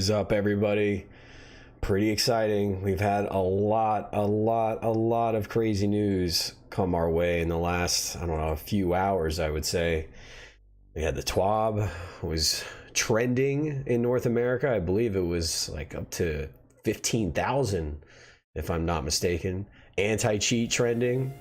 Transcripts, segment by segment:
is up, everybody? Pretty exciting. We've had a lot of crazy news come our way in the last, I don't know, a few hours, I would say. We had the TWAB was trending in North America. I believe it was like up to 15,000, if I'm not mistaken. Anti-cheat trending.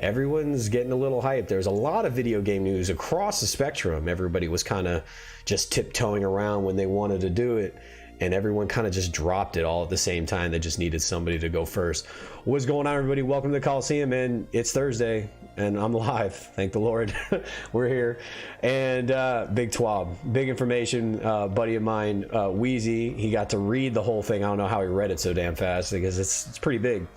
Everyone's getting a little hyped. There's a lot of video game news across the spectrum. Everybody was kind of just tiptoeing around when they wanted to do it, and everyone kind of just dropped it all at the same time. They just needed somebody to go first. What's going on, everybody? Welcome to the Coliseum, and it's Thursday, and I'm live. Thank the Lord. We're here. And big TWAB, big information. Buddy of mine, Wheezy, he got to read the whole thing. I don't know how he read it so damn fast because it's pretty big.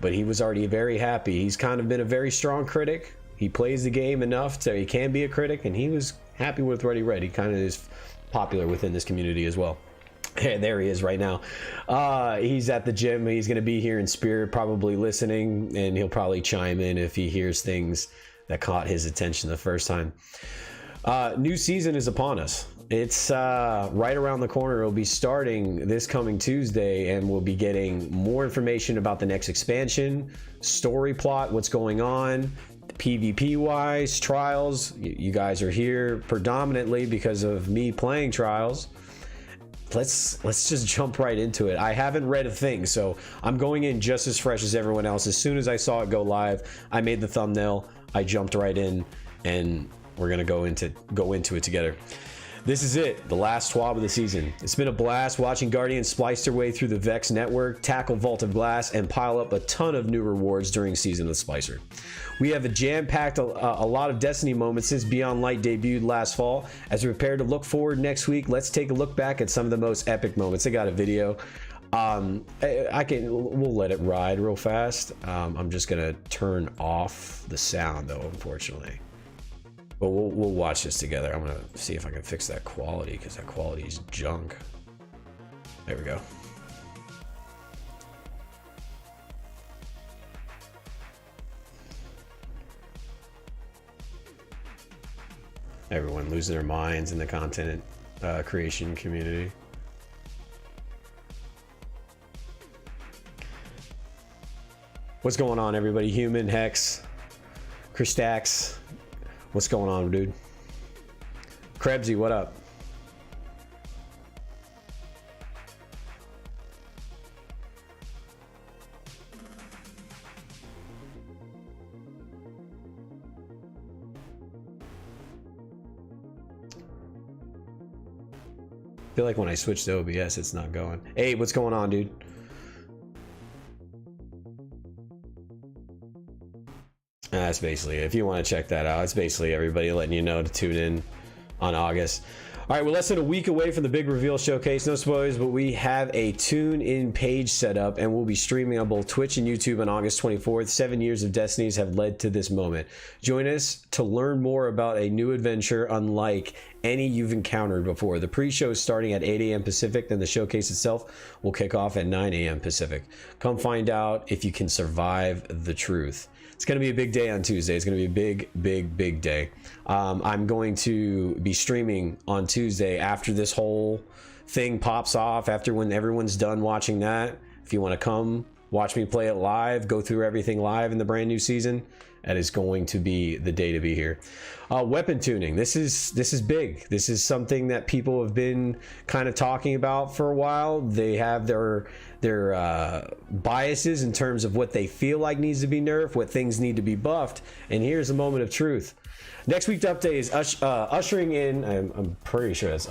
But he was already very happy. He's kind of been a very strong critic. He plays the game enough so he can be a critic, and he was happy with what he read. He kind of is popular within this community as well. Hey, there he is right now. He's at the gym. He's going to be here in spirit, probably listening, and he'll probably chime in if he hears things that caught his attention the first time. New season is upon us. It's right around the corner. It'll be starting this coming Tuesday, and we'll be getting more information about the next expansion, story plot, what's going on, PvP wise, trials. You guys are here predominantly because of me playing trials. Let's just jump right into it. I haven't read a thing, so I'm going in just as fresh as everyone else. As soon as I saw it go live, I made the thumbnail, I jumped right in, and we're gonna go into it together. This is it, the last TWAB of the season. It's been a blast watching Guardians splice their way through the Vex network, tackle Vault of Glass, and pile up a ton of new rewards during Season of the Splicer. We have a jam-packed a lot of Destiny moments since Beyond Light debuted last fall. As we prepare to look forward next week, let's take a look back at some of the most epic moments. I got a video. We'll let it ride real fast. I'm just gonna turn off the sound though, unfortunately. But we'll watch this together. I'm gonna see if I can fix that quality because that quality is junk. There we go. Everyone losing their minds in the content creation community. What's going on, everybody? Human, Hex, Christax. What's going on, dude? Krebsy, what up? I feel like when I switch to OBS, it's not going. Hey, what's going on, dude? That's basically it. If you want to check that out, it's basically everybody letting you know to tune in on August. All right, we're less than a week away from the big reveal showcase. No spoilers, but we have a tune-in page set up, and we'll be streaming on both Twitch and YouTube on August 24th. 7 years of Destinies have led to this moment. Join us to learn more about a new adventure unlike any you've encountered before. The pre-show is starting at 8 a.m. Pacific, then the showcase itself will kick off at 9 a.m. Pacific. Come find out if you can survive the truth. It's going to be a big day on Tuesday. It's going to be a big day. I'm going to be streaming on Tuesday after this whole thing pops off, after when everyone's done watching that. If you want to come watch me play it live, go through everything live in the brand new season, that is going to be the day to be here. Weapon tuning. This is big. This is something that people have been kind of talking about for a while. They have their biases in terms of what they feel like needs to be nerfed, what things need to be buffed, and here's a moment of truth. Next week's update is ushering in, I'm pretty sure that's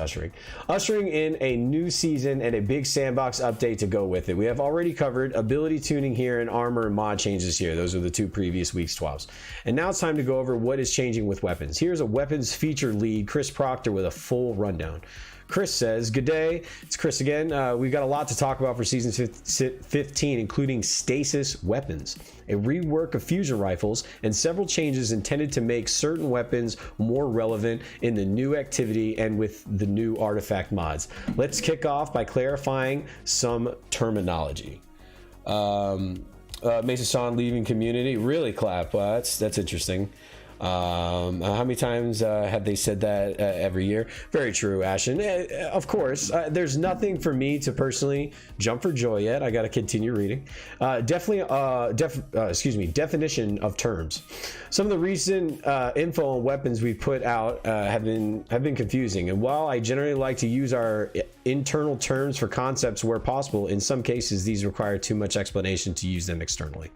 ushering in a new season and a big sandbox update to go with it. We have already covered ability tuning here and armor and mod changes here. Those are the two previous week's TWABs. And now it's time to go over what is changing with weapons. Here's a weapons feature lead, Chris Proctor, with a full rundown. Chris says, good day, it's Chris again. We've got a lot to talk about for season 15, including Stasis weapons, a rework of fusion rifles, and several changes intended to make certain weapons more relevant in the new activity and with the new artifact mods. Let's kick off by clarifying some terminology. Mesa Sean leaving community, really clap. That's interesting. How many times have they said that every year? Very true, Ashton. Of course, there's nothing for me to personally jump for joy yet. I got to continue reading. Definition of terms. Some of the recent info on weapons we've put out have been confusing, and while I generally like to use our internal terms for concepts where possible, in some cases these require too much explanation to use them externally.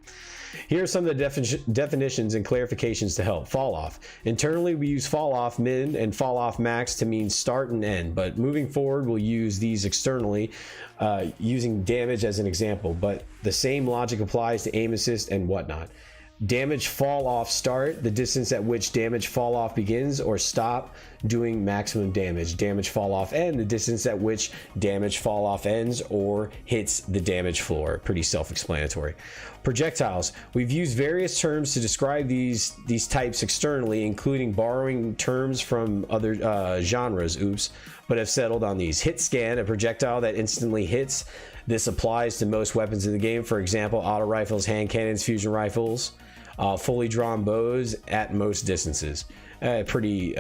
Here are some of the definitions and clarifications to help. Fall off. Internally, we use fall off min and fall off max to mean start and end, but moving forward, we'll use these externally, using damage as an example, but the same logic applies to aim assist and whatnot. Damage fall off start, the distance at which damage fall off begins or stop doing maximum damage. Damage fall off end, the distance at which damage fall off ends or hits the damage floor. Pretty self-explanatory. Projectiles. We've used various terms to describe these types externally, including borrowing terms from other genres, but have settled on these. Hit scan, a projectile that instantly hits. This applies to most weapons in the game. For example, auto rifles, hand cannons, fusion rifles, fully drawn bows at most distances. Pretty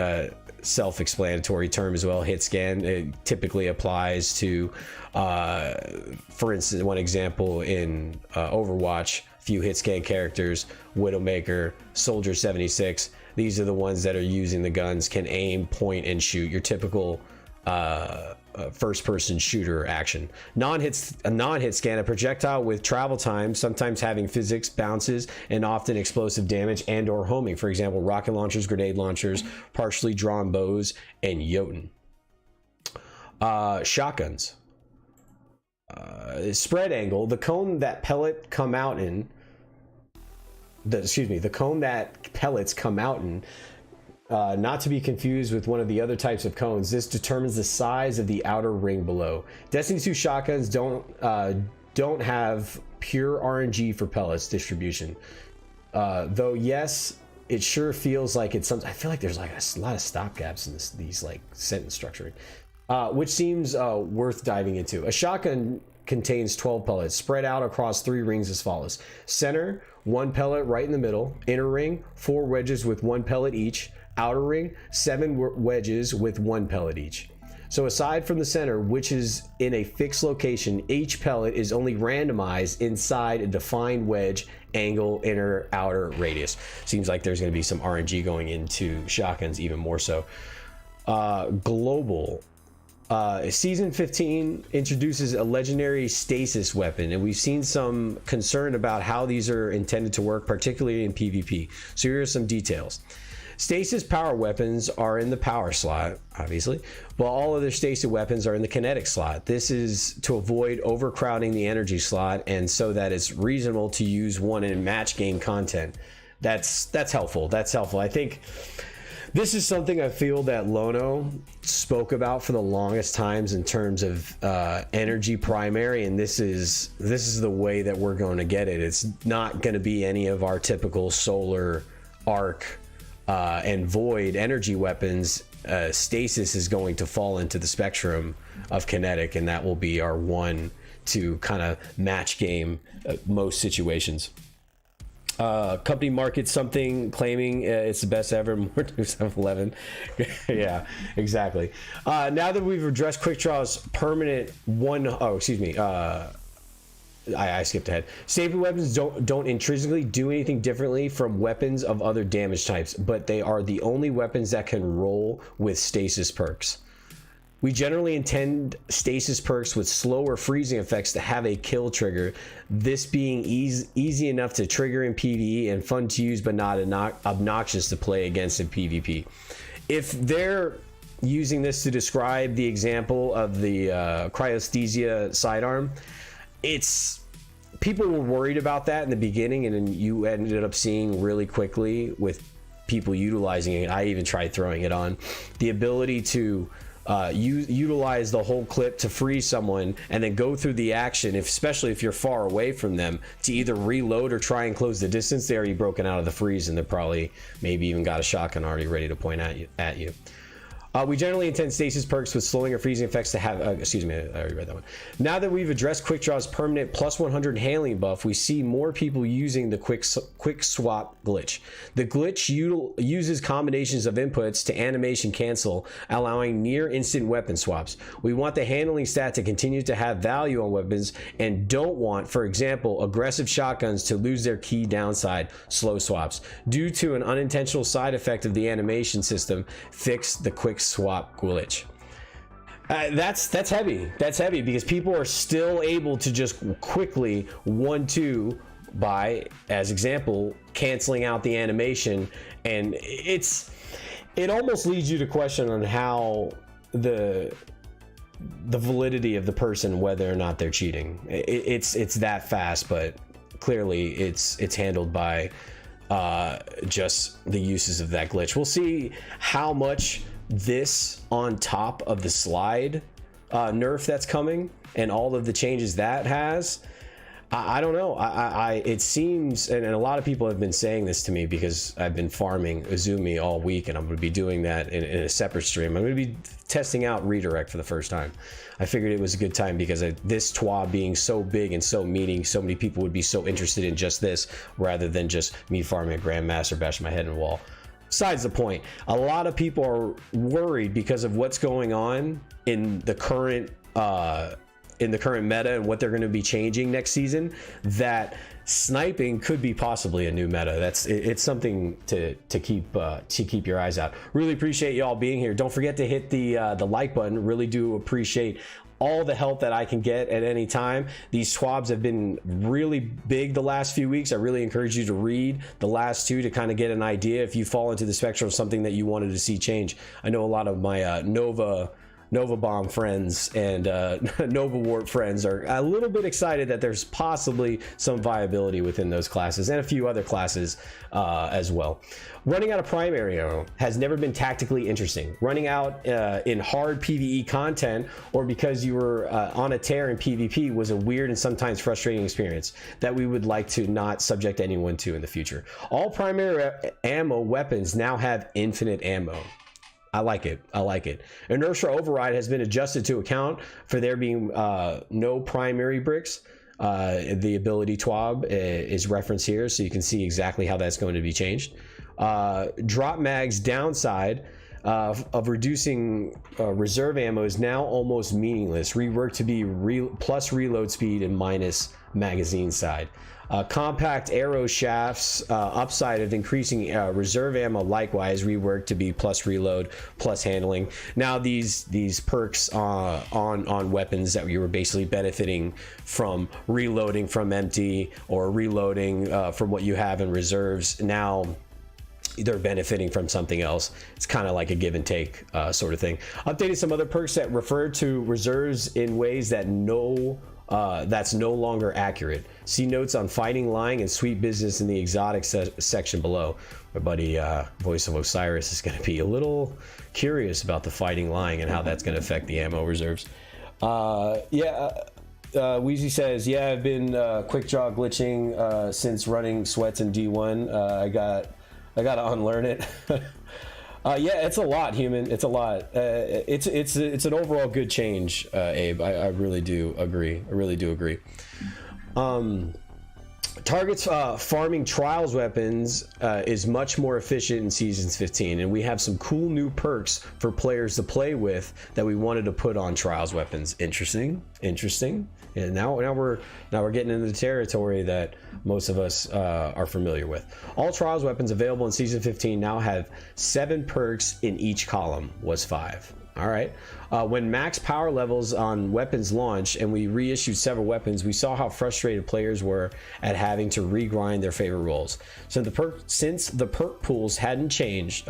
self-explanatory term as well. Hit scan, it typically applies to, for instance, one example in Overwatch, few hit scan characters, Widowmaker, Soldier 76. These are the ones that are using the guns, can aim, point, and shoot. Your typical first-person shooter action. A non-hit scan, a projectile with travel time, sometimes having physics, bounces, and often explosive damage and or homing. For example, rocket launchers, grenade launchers, partially drawn bows, and Jotun. Shotguns. Spread angle, the cone that pellet come out in. The cone that pellets come out in. Not to be confused with one of the other types of cones. This determines the size of the outer ring below. Destiny 2 shotguns don't have pure RNG for pellets distribution. Though yes, it sure feels like it's something. I feel like there's like a lot of stopgaps in these like sentence structuring, which seems worth diving into. A shotgun contains 12 pellets spread out across 3 rings as follows: center, 1 pellet right in the middle; inner ring, 4 wedges with 1 pellet each; outer ring, 7 wedges with 1 pellet each. So aside from the center, which is in a fixed location, each pellet is only randomized inside a defined wedge, angle, inner, outer, radius. Seems like there's going to be some RNG going into shotguns, even more so. Global. Season 15 introduces a legendary Stasis weapon, and we've seen some concern about how these are intended to work, particularly in PvP. So here are some details. Stasis power weapons are in the power slot, obviously, while all other stasis weapons are in the kinetic slot. This is to avoid overcrowding the energy slot, and so that it's reasonable to use one in match game content. That's helpful. That's helpful. I think this is something I feel that Lono spoke about for the longest times in terms of energy primary, and this is the way that we're going to get it. It's not going to be any of our typical solar, arc, and void energy weapons. Stasis is going to fall into the spectrum of kinetic, and that will be our one to kind of match game most situations. Company markets something claiming it's the best ever. More to 7-Eleven. Yeah, exactly. Now that we've addressed Quick Draw's permanent I skipped ahead. Staple weapons don't intrinsically do anything differently from weapons of other damage types, but they are the only weapons that can roll with stasis perks. We generally intend stasis perks with slower freezing effects to have a kill trigger, this being easy enough to trigger in PvE and fun to use but not obnoxious to play against in PvP. If they're using this to describe the example of the cryosthesia sidearm, people were worried about that in the beginning, and then you ended up seeing really quickly with people utilizing it. I even tried throwing it on, the ability to utilize the whole clip to freeze someone and then go through the action, especially if you're far away from them, to either reload or try and close the distance. They're already broken out of the freeze, and they're probably maybe even got a shotgun already ready to point at you. We generally intend stasis perks with slowing or freezing effects to have, excuse me, I already read that one. Now that we've addressed Quick Draw's permanent plus 100 handling buff, we see more people using the quick swap glitch. The glitch uses combinations of inputs to animation cancel, allowing near instant weapon swaps. We want the handling stat to continue to have value on weapons and don't want, for example, aggressive shotguns to lose their key downside, slow swaps. Due to an unintentional side effect of the animation system, fix the quick swap glitch. That's heavy. That's heavy because people are still able to just quickly 1-2 by, as example, canceling out the animation, and it almost leads you to question on how the validity of the person, whether or not they're cheating. It's that fast, but clearly it's handled by just the uses of that glitch. We'll see how much this on top of the slide nerf that's coming and all of the changes that has. I don't know. It seems, and a lot of people have been saying this to me because I've been farming Izumi all week, and I'm going to be doing that in a separate stream. I'm going to be testing out redirect for the first time. I figured it was a good time because this TWAB being so big and so meaty, so many people would be so interested in just this rather than just me farming a Grandmaster, bashing my head in the wall. Besides the point, a lot of people are worried because of what's going on in the current meta and what they're going to be changing next season, that sniping could be possibly a new meta. It's something to keep your eyes out. Really appreciate y'all being here. Don't forget to hit the like button. Really do appreciate all the help that I can get at any time. These TWABs have been really big the last few weeks. I really encourage you to read the last two to kind of get an idea if you fall into the spectrum of something that you wanted to see change. I know a lot of my Nova Bomb friends and Nova Warp friends are a little bit excited that there's possibly some viability within those classes and a few other classes as well. Running out of primary ammo has never been tactically interesting. Running out in hard PvE content or because you were on a tear in PvP was a weird and sometimes frustrating experience that we would like to not subject anyone to in the future. All primary ammo weapons now have infinite ammo. I like it. I like it. Inertia override has been adjusted to account for there being no primary bricks. The ability TWAB is referenced here, so you can see exactly how that's going to be changed. Drop mag's downside of reducing reserve ammo is now almost meaningless. Reworked to be plus reload speed and minus magazine side. Compact arrow shafts upside of increasing reserve ammo likewise reworked to be plus reload plus handling. Now these perks on weapons that you were basically benefiting from reloading from empty or reloading from what you have in reserves, now they're benefiting from something else. It's kind of like a give and take sort of thing. Updated some other perks that refer to reserves in ways that that's no longer accurate. See notes on fighting, lying, and sweet business in the exotic section below. My buddy Voice of Osiris is going to be a little curious about the fighting, lying, and how that's going to affect the ammo reserves. Wheezy says, yeah, I've been quick draw glitching since running sweats in D1. I gotta unlearn it. Yeah, it's a lot, human. It's a lot. It's an overall good change, Abe. I really do agree. I really do agree. Targets farming trials weapons is much more efficient in seasons 15, and we have some cool new perks for players to play with that we wanted to put on trials weapons. Interesting. And now we're getting into the territory that most of us are familiar with. All trials weapons available in season 15 now have 7 perks in each column. Was 5. All right. When max power levels on weapons launched and we reissued several weapons, we saw how frustrated players were at having to regrind their favorite roles. So since the perk pools hadn't changed,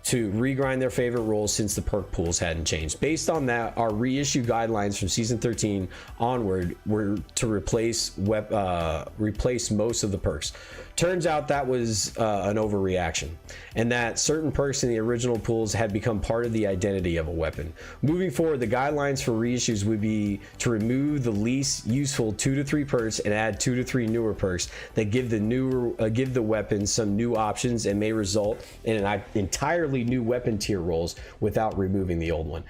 to regrind their favorite roles since the perk pools hadn't changed. Based on that, our reissue guidelines from season 13 onward were to replace most of the perks. Turns out that was an overreaction, and that certain perks in the original pools had become part of the identity of a weapon. Moving forward, the guidelines for reissues would be to remove the least useful 2 to 3 perks and add 2 to 3 newer perks that give the weapon some new options and may result in an entirely entirely new weapon tier rolls without removing the old one.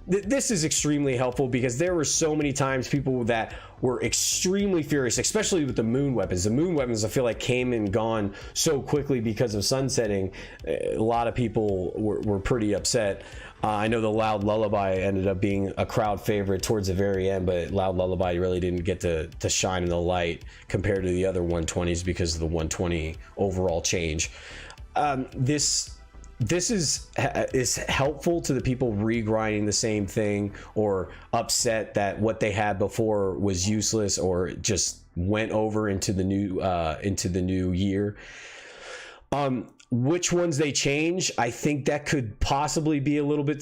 This is extremely helpful because there were so many times people that were extremely furious, especially with the moon weapons. The moon weapons, I feel like, came and gone so quickly because of sunsetting. A lot of people were pretty upset. I know the Loud Lullaby ended up being a crowd favorite towards the very end, but Loud Lullaby really didn't get to shine in the light compared to the other 120s because of the 120 overall change. This is helpful to the people regrinding the same thing or upset that what they had before was useless or just went over into the new year. Which ones they change, I think that could possibly be a little bit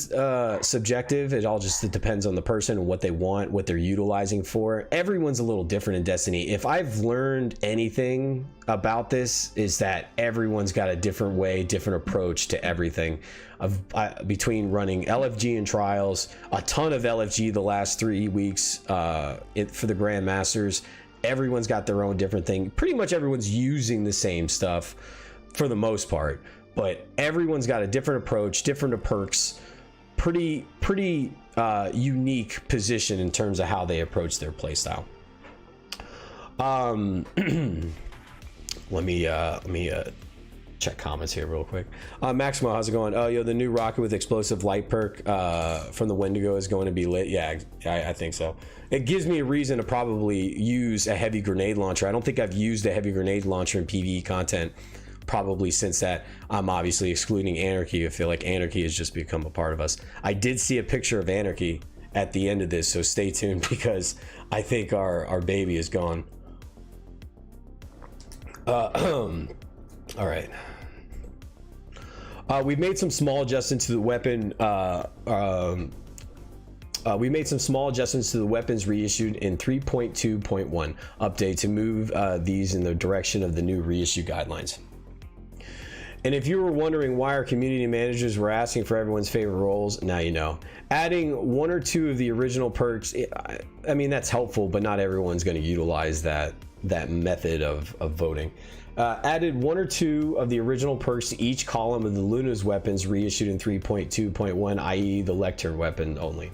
subjective. It depends on the person and what they want, what they're utilizing for. Everyone's a little different in Destiny. If I've learned anything about this, is that everyone's got a different way, different approach to everything. Between running LFG and trials, a ton of LFG the last 3 weeks for the Grandmasters, everyone's got their own different thing. Pretty much everyone's using the same stuff for the most part, but everyone's got a different approach, different perks, pretty unique position in terms of how they approach their playstyle. Let me check comments here real quick. Maximo, how's it going? Oh, yo, the new rocket with explosive light perk from the Wendigo is going to be lit. Yeah, I think so. It gives me a reason to probably use a heavy grenade launcher. I don't think I've used a heavy grenade launcher in PvE content probably since that. I'm obviously excluding Anarchy. I feel like Anarchy has just become a part of us. I did see a picture of Anarchy at the end of this, so stay tuned because I think our baby is gone. All right. We've made some small adjustments to the weapon. We made some small adjustments to the weapons reissued in 3.2.1 update to move these in the direction of the new reissue guidelines. And if you were wondering why our community managers were asking for everyone's favorite roles, now you know. Adding 1 or 2 of the original perks, I mean, that's helpful, but not everyone's going to utilize that method of voting. Added 1 or 2 of the original perks to each column of the Luna's weapons reissued in 3.2.1, i.e. the Lectern weapon only.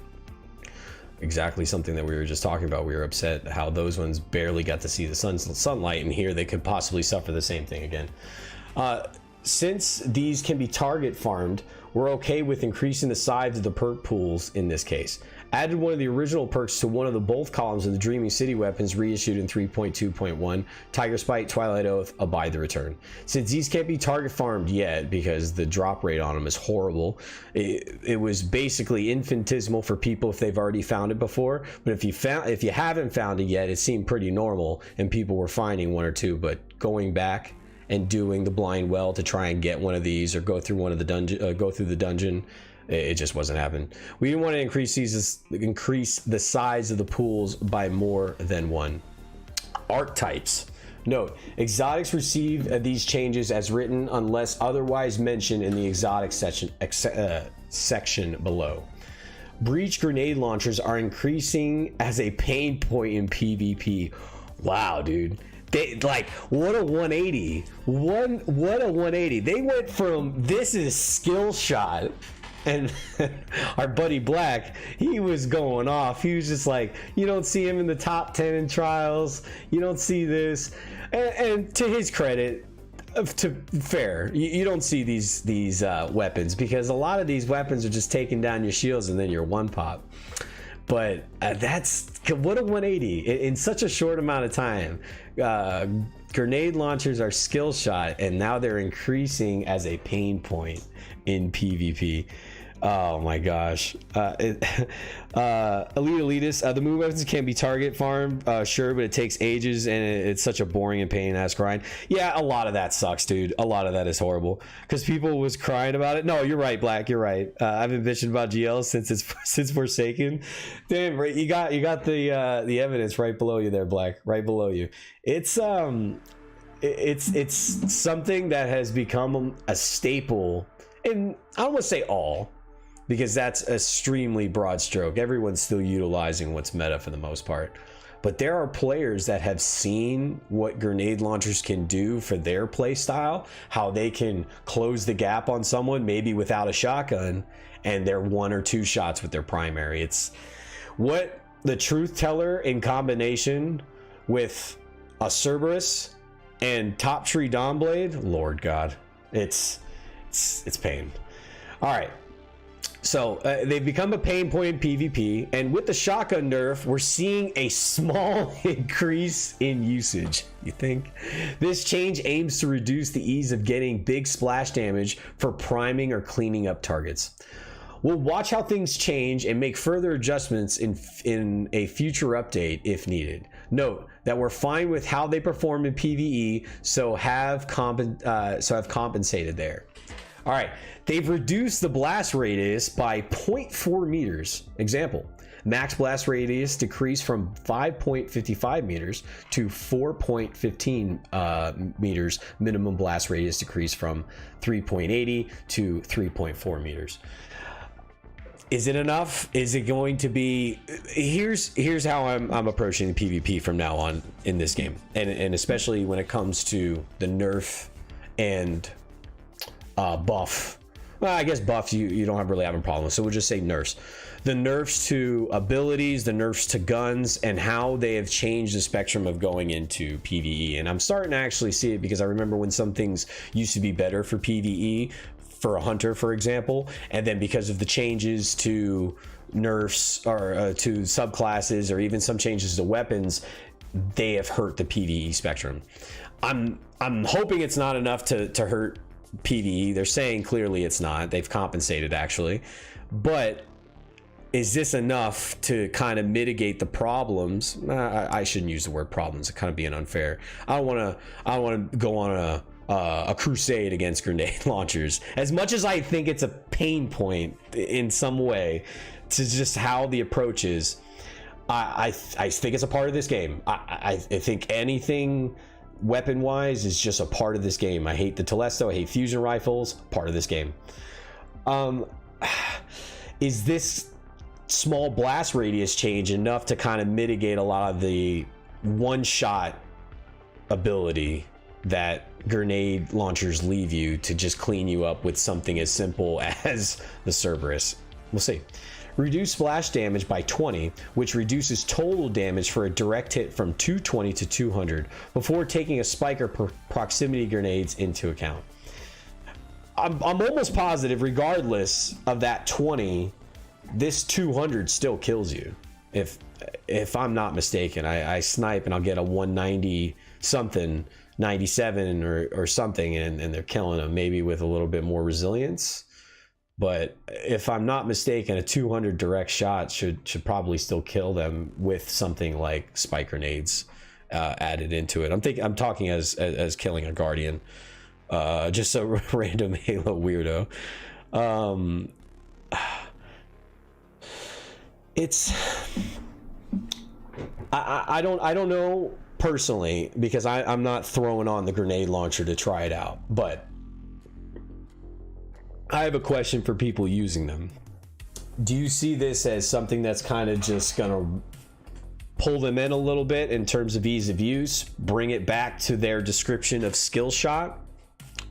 Exactly something that we were just talking about. We were upset how those ones barely got to see the sunlight, and here they could possibly suffer the same thing again. Since these can be target farmed, we're okay with increasing the size of the perk pools in this case. Added 1 of the original perks to 1 of the both columns of the Dreaming City weapons reissued in 3.2.1, Tiger Spite, Twilight Oath, Abide the Return. Since these can't be target farmed yet because the drop rate on them is horrible, it was basically infinitesimal for people if they've already found it before. But if you haven't found it yet, it seemed pretty normal and people were finding 1 or 2, but going back and doing the blind well to try and get one of these or go through the dungeon, it just wasn't happening. We didn't want to increase the size of the pools by more than 1. Archetypes. Note, exotics receive these changes as written unless otherwise mentioned in the exotic section below. Breach grenade launchers are increasing as a pain point in PvP. Wow, dude. They, like, what a 180. What a 180. They went from this is skill shot, and our buddy Black, he was going off. He was just like, you don't see him in the top 10 in trials. You don't see this. And to his credit, you don't see these weapons because a lot of these weapons are just taking down your shields and then you're one pop. But that's what a 180 in such a short amount of time. Grenade launchers are skill shot, and now they're increasing as a pain point in PvP. Oh my gosh. Elitist, the moon weapons can be target farmed, sure, but it takes ages and it's such a boring and pain ass grind. Yeah, a lot of that sucks, dude. A lot of that is horrible because people was crying about it. No, you're right, Black, you're right. I've been bitching about GL since Forsaken. Damn, right, you got the evidence right below you there, Black, right below you. It's something that has become a staple in, I don't want to say all, because that's an extremely broad stroke. Everyone's still utilizing what's meta for the most part. But there are players that have seen what grenade launchers can do for their play style, how they can close the gap on someone, maybe without a shotgun, and they're 1 or 2 shots with their primary. It's what the Truth Teller in combination with a Cerberus and Top Tree Dawnblade, Lord God, it's pain. All right. So they've become a pain point in PvP, and with the shotgun nerf, we're seeing a small increase in usage. You think? This change aims to reduce the ease of getting big splash damage for priming or cleaning up targets. We'll watch how things change and make further adjustments in a future update if needed. Note that we're fine with how they perform in PvE, so have compensated there. All right, they've reduced the blast radius by 0.4 meters. Example, max blast radius decreased from 5.55 meters to 4.15 meters. Minimum blast radius decreased from 3.80 to 3.4 meters. Is it enough? Is it going to be? Here's how I'm approaching the PvP from now on in this game, and especially when it comes to the nerf and buff. Well, I guess buff you don't really have a problem with, so we'll just say nerfs. The nerfs to abilities, the nerfs to guns, and how they have changed the spectrum of going into PvE. And I'm starting to actually see it, because I remember when some things used to be better for PvE, for a hunter, for example, and then because of the changes to nerfs or to subclasses, or even some changes to weapons, they have hurt the PvE spectrum. I'm hoping it's not enough to hurt PvE. They're saying clearly it's not. They've compensated actually, but is this enough to kind of mitigate the problems? I shouldn't use the word problems. It's kind of being unfair. I don't want to go on a crusade against grenade launchers, as much as I think it's a pain point in some way to just how the approach is. I think it's a part of this game. I think anything weapon wise is just a part of this game. I hate the Telesto, I hate fusion rifles, part of this game. Is this small blast radius change enough to kind of mitigate a lot of the one shot ability that grenade launchers leave you to just clean you up with something as simple as the Cerberus? We'll see. Reduce splash damage by 20, which reduces total damage for a direct hit from 220 to 200 before taking a spike or proximity grenades into account. I'm almost positive, regardless of that 20, this 200 still kills you. If I'm not mistaken, I snipe and I'll get a 190 something, 97 or something, and they're killing them, maybe with a little bit more resilience. But if I'm not mistaken, a 200 direct shot should probably still kill them with something like spike grenades added into it. I'm talking as killing a guardian, just a random Halo weirdo. I don't know personally, because I'm not throwing on the grenade launcher to try it out, but I have a question for people using them. Do you see this as something that's kind of just gonna pull them in a little bit in terms of ease of use, bring it back to their description of skill shot?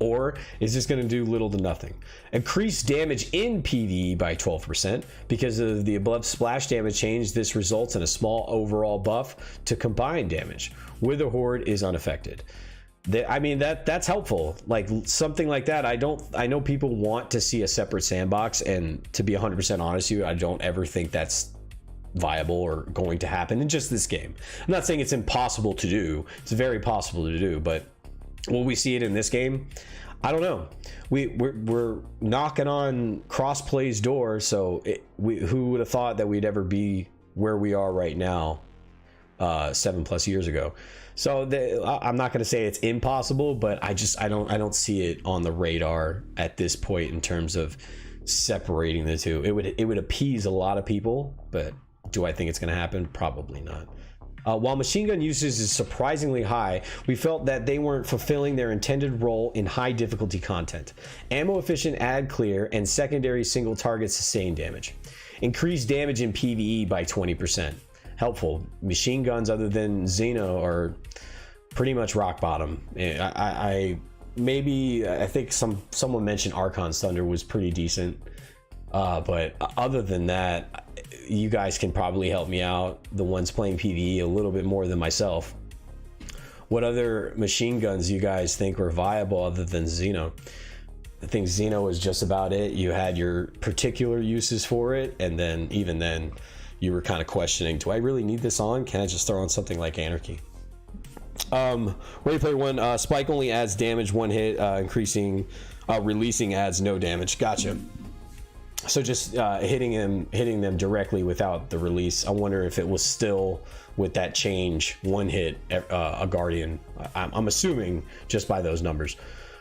Or is this going to do little to nothing? Increase damage in PvE by 12%. Because of the above splash damage change, this results in a small overall buff to combined damage. Wither Horde is unaffected. I mean, that's helpful. Like something like that. I know people want to see a separate sandbox, and to be 100% honest with you, I don't ever think that's viable or going to happen in just this game. I'm not saying it's impossible to do. It's very possible to do, but will we see it in this game? I don't know. We're knocking on crossplay's door, so who would have thought that we'd ever be where we are right now 7+ years ago? So I'm not going to say it's impossible, but I don't see it on the radar at this point in terms of separating the two. It would appease a lot of people, but do I think it's going to happen? Probably not. While machine gun usage is surprisingly high, we felt that they weren't fulfilling their intended role in high difficulty content. Ammo efficient ad clear and secondary single target sustain damage. Increased damage in PvE by 20%. Helpful. Machine guns other than Xeno are pretty much rock bottom. I think someone mentioned Archon's Thunder was pretty decent. But other than that, you guys can probably help me out, the ones playing PvE a little bit more than myself. What other machine guns you guys think were viable other than Xeno? I think Xeno was just about it. You had your particular uses for it, and then even then you were kind of questioning, do I really need this on? Can I just throw on something like Anarchy? Ready Player One, Spike only adds damage one hit, releasing adds no damage. Gotcha. So just hitting them directly without the release. I wonder if it was still with that change, one hit a Guardian. I'm assuming just by those numbers.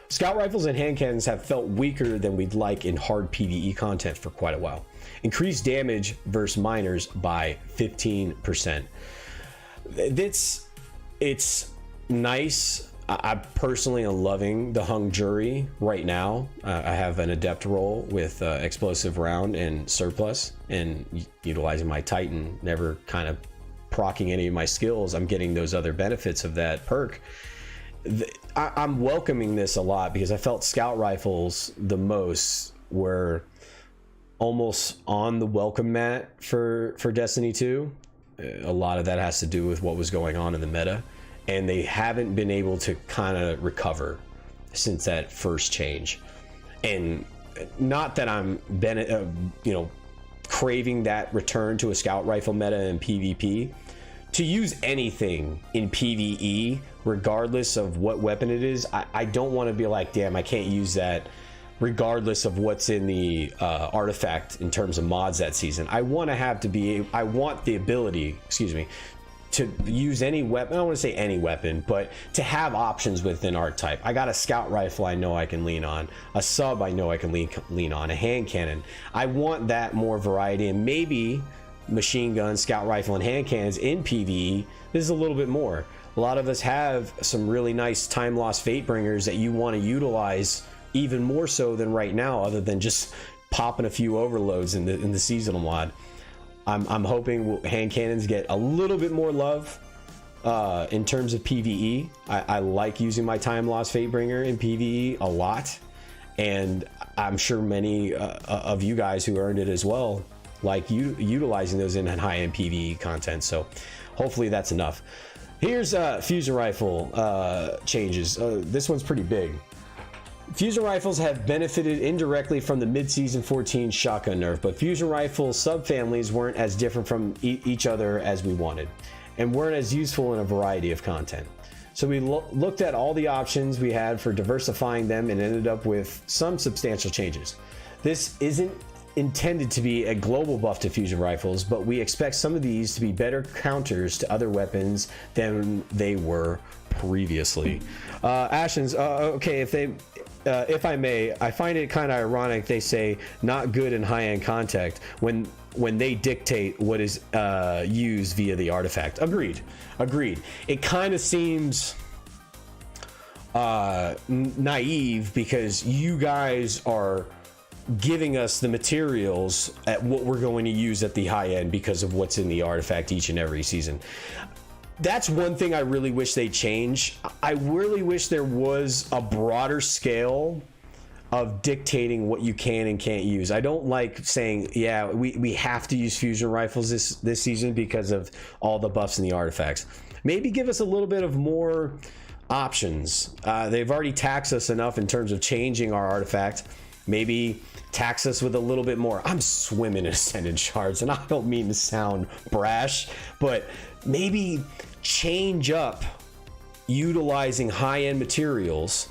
Scout rifles and hand cannons have felt weaker than we'd like in hard PvE content for quite a while. Increased damage versus miners by 15%. It's nice. I personally am loving the hung jury right now. I have an adept role with explosive round and surplus, and utilizing my Titan, never kind of proccing any of my skills. I'm getting those other benefits of that perk. I'm welcoming this a lot because I felt scout rifles the most were almost on the welcome mat for Destiny 2. A lot of that has to do with what was going on in the meta, and they haven't been able to kind of recover since that first change. And not that I'm craving that return to a scout rifle meta in PvP. To use anything in PvE, regardless of what weapon it is, I don't want to be like, damn, I can't use that regardless of what's in the artifact in terms of mods that season. I want the ability, to use any weapon. I don't want to say any weapon, but to have options within art type. I got a scout rifle I know I can lean on, a sub I know I can lean on, a hand cannon. I want that more variety, and maybe machine gun, scout rifle, and hand cannons in PvE, this is a little bit more. A lot of us have some really nice time lost fate bringers that you want to utilize even more so than right now, other than just popping a few overloads in the seasonal mod. I'm hoping hand cannons get a little bit more love in terms of PvE. I like using my time lost fate bringer in PvE a lot, and I'm sure many of you guys who earned it as well like utilizing those in high-end PvE content. So hopefully that's enough. Here's fusion rifle changes. This one's pretty big. Fusion rifles have benefited indirectly from the mid-season 14 shotgun nerf, but fusion rifle subfamilies weren't as different from each other as we wanted, and weren't as useful in a variety of content. So we looked at all the options we had for diversifying them and ended up with some substantial changes. This isn't intended to be a global buff to fusion rifles, but we expect some of these to be better counters to other weapons than they were previously. Ashens, okay, if I may, I find it kind of ironic they say not good in high-end contact when they dictate what is used via the artifact. Agreed. It kind of seems naive because you guys are giving us the materials at what we're going to use at the high end because of what's in the artifact each and every season. That's one thing I really wish they change. I really wish there was a broader scale of dictating what you can and can't use. I don't like saying, yeah, we have to use fusion rifles this season because of all the buffs and the artifacts. Maybe give us a little bit of more options. They've already taxed us enough in terms of changing our artifact. Maybe tax us with a little bit more. I'm swimming in ascended shards, and I don't mean to sound brash, but maybe change up utilizing high-end materials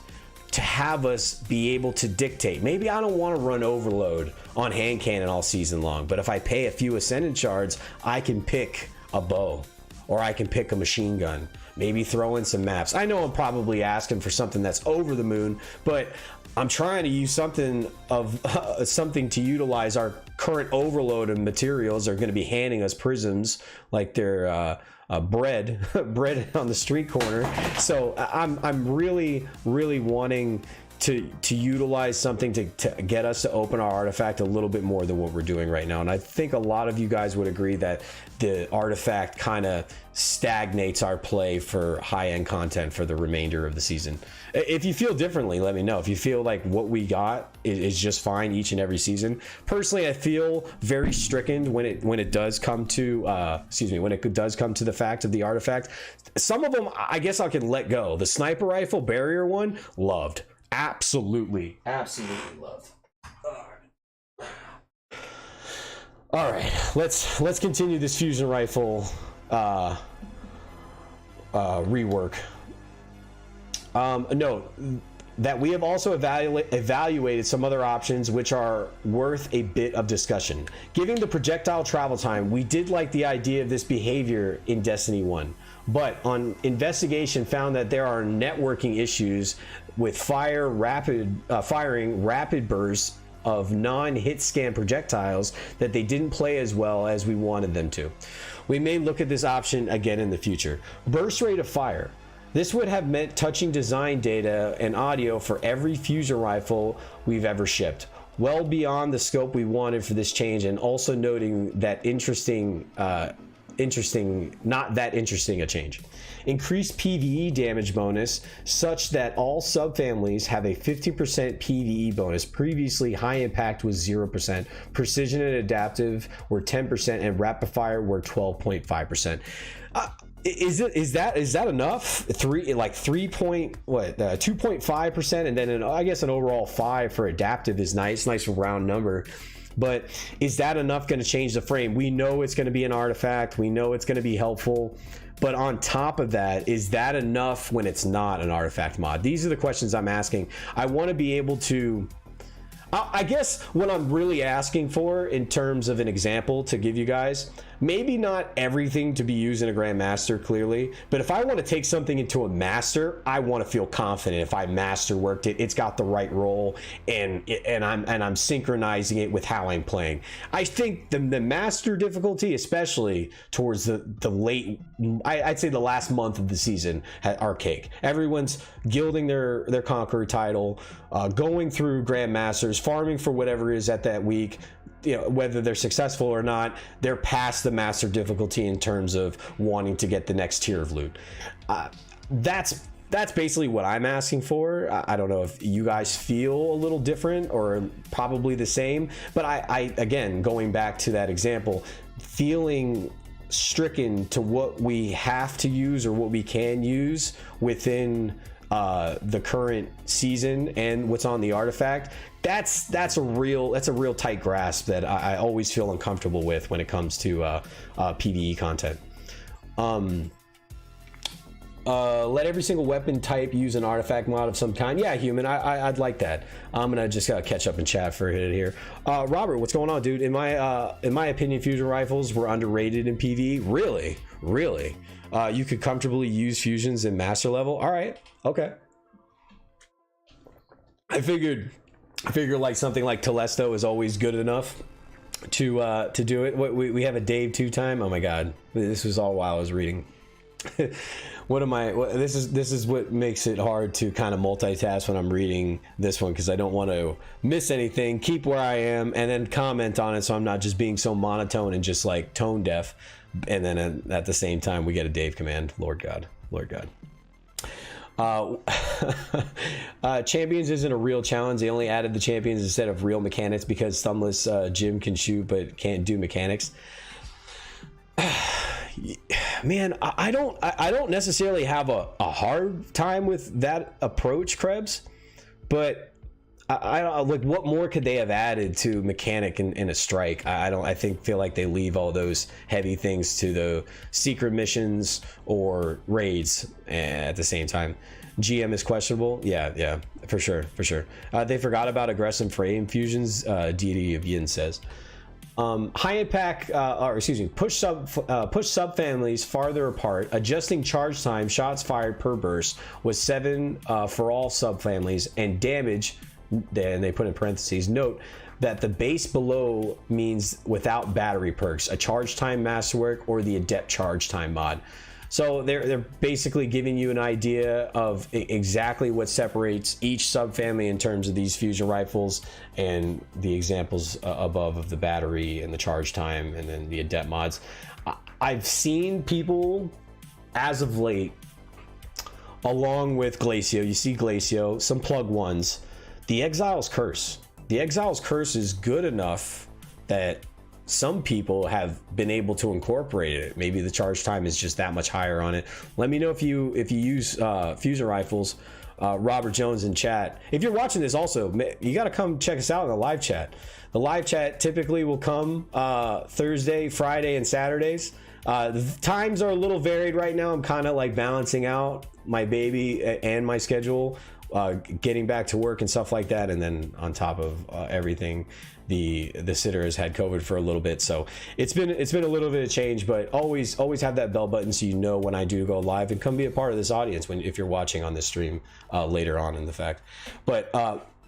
to have us be able to dictate. Maybe I don't want to run overload on hand cannon all season long, but if I pay a few ascended shards, I can pick a bow, or I can pick a machine gun. Maybe throw in some maps. I know I'm probably asking for something that's over the moon, but I'm trying to use something to utilize our current overload of materials are going to be handing us prisms like they're bread on the street corner. So I'm really wanting to utilize something to get us to open our artifact a little bit more than what we're doing right now. And I think a lot of you guys would agree that the artifact kind of stagnates our play for high-end content for the remainder of the season. If you feel differently, let me know. If you feel like what we got is just fine each and every season. Personally, I feel very stricken when it does come to when it does come to the fact of the artifact. Some of them I guess I can let go. The sniper rifle barrier one, loved. Absolutely loved. All right, let's continue this fusion rifle rework. Note that we have also evaluated some other options which are worth a bit of discussion. Given the projectile travel time, we did like the idea of this behavior in Destiny 1, but on investigation found that there are networking issues with firing rapid bursts of non-hit scan projectiles that they didn't play as well as we wanted them to. We may look at this option again in the future. Burst rate of fire. This would have meant touching design data and audio for every fusion rifle we've ever shipped, well beyond the scope we wanted for this change, and also noting that not that interesting a change. Increased PvE damage bonus such that all subfamilies have a 50% PvE bonus. Previously, high impact was 0%, precision and adaptive were 10%, and rapid fire were 12.5%. Is that enough? 2.5%, and then I guess an overall 5 for adaptive is nice round number. But is that enough going to change the frame? We know it's going to be an artifact. We know it's going to be helpful. But on top of that, is that enough when it's not an artifact mod? These are the questions I'm asking. I want to be able to... I guess what I'm really asking for in terms of an example to give you guys, maybe not everything to be used in a Grandmaster clearly, but if I want to take something into a master, I want to feel confident if I master worked it, it's got the right role, and I'm synchronizing it with how I'm playing. I think the master difficulty, especially towards the late, I'd say the last month of the season, are cake. Everyone's gilding their Conqueror title, going through Grandmasters, farming for whatever is at that week. You know, whether they're successful or not, they're past the master difficulty in terms of wanting to get the next tier of loot. That's basically what I'm asking for. I don't know if you guys feel a little different or probably the same, but I again, going back to that example, feeling stricken to what we have to use or what we can use within the current season and what's on the artifact. That's a real tight grasp that I always feel uncomfortable with when it comes to PvE content. Let every single weapon type use an artifact mod of some kind. Yeah, human, I'd like that. I'm gonna just catch up and chat for a minute here. Robert, what's going on, dude? In my opinion, fusion rifles were underrated in PvE. Really? You could comfortably use fusions in master level. All right, okay. I figured like something like Telesto is always good enough to do it. We have a Dave 2 time. Oh my god, this was all while I was reading. This is what makes it hard to kind of multitask when I'm reading this one, because I don't want to miss anything, keep where I am, and then comment on it, so I'm not just being so monotone and just like tone deaf. And then at the same time, we get a Dave command. Lord God. Champions isn't a real challenge. They only added the champions instead of real mechanics because thumbless Jim can shoot but can't do mechanics. Man, I don't necessarily have a hard time with that approach, Krebs, but I like, what more could they have added to mechanic in a strike? I feel like they leave all those heavy things to the secret missions or raids at the same time. GM is questionable. Yeah, for sure. They forgot about aggressive frame fusions. Deity of Yin says. High impact, push subfamilies farther apart. Adjusting charge time, shots fired per burst was 7 for all subfamilies, and damage. Then they put in parentheses, note, that the base below means without battery perks, a charge time masterwork or the adept charge time mod. So they're basically giving you an idea of exactly what separates each subfamily in terms of these fusion rifles, and the examples above of the battery and the charge time and then the adept mods. I've seen people as of late, along with Glacio, you see Glacio, some plug ones, the Exile's Curse. The Exile's Curse is good enough that some people have been able to incorporate it. Maybe the charge time is just that much higher on it. Let me know if you use fusion rifles. Robert Jones in chat. If you're watching this also, you got to come check us out in the live chat. The live chat typically will come Thursday, Friday, and Saturdays. The times are a little varied right now. I'm kind of like balancing out my baby and my schedule, getting back to work and stuff like that, and then on top of everything, the sitter has had COVID for a little bit, so it's been a little bit of change. But always have that bell button so you know when I do go live, and come be a part of this audience if you're watching on this stream later on in the fact. But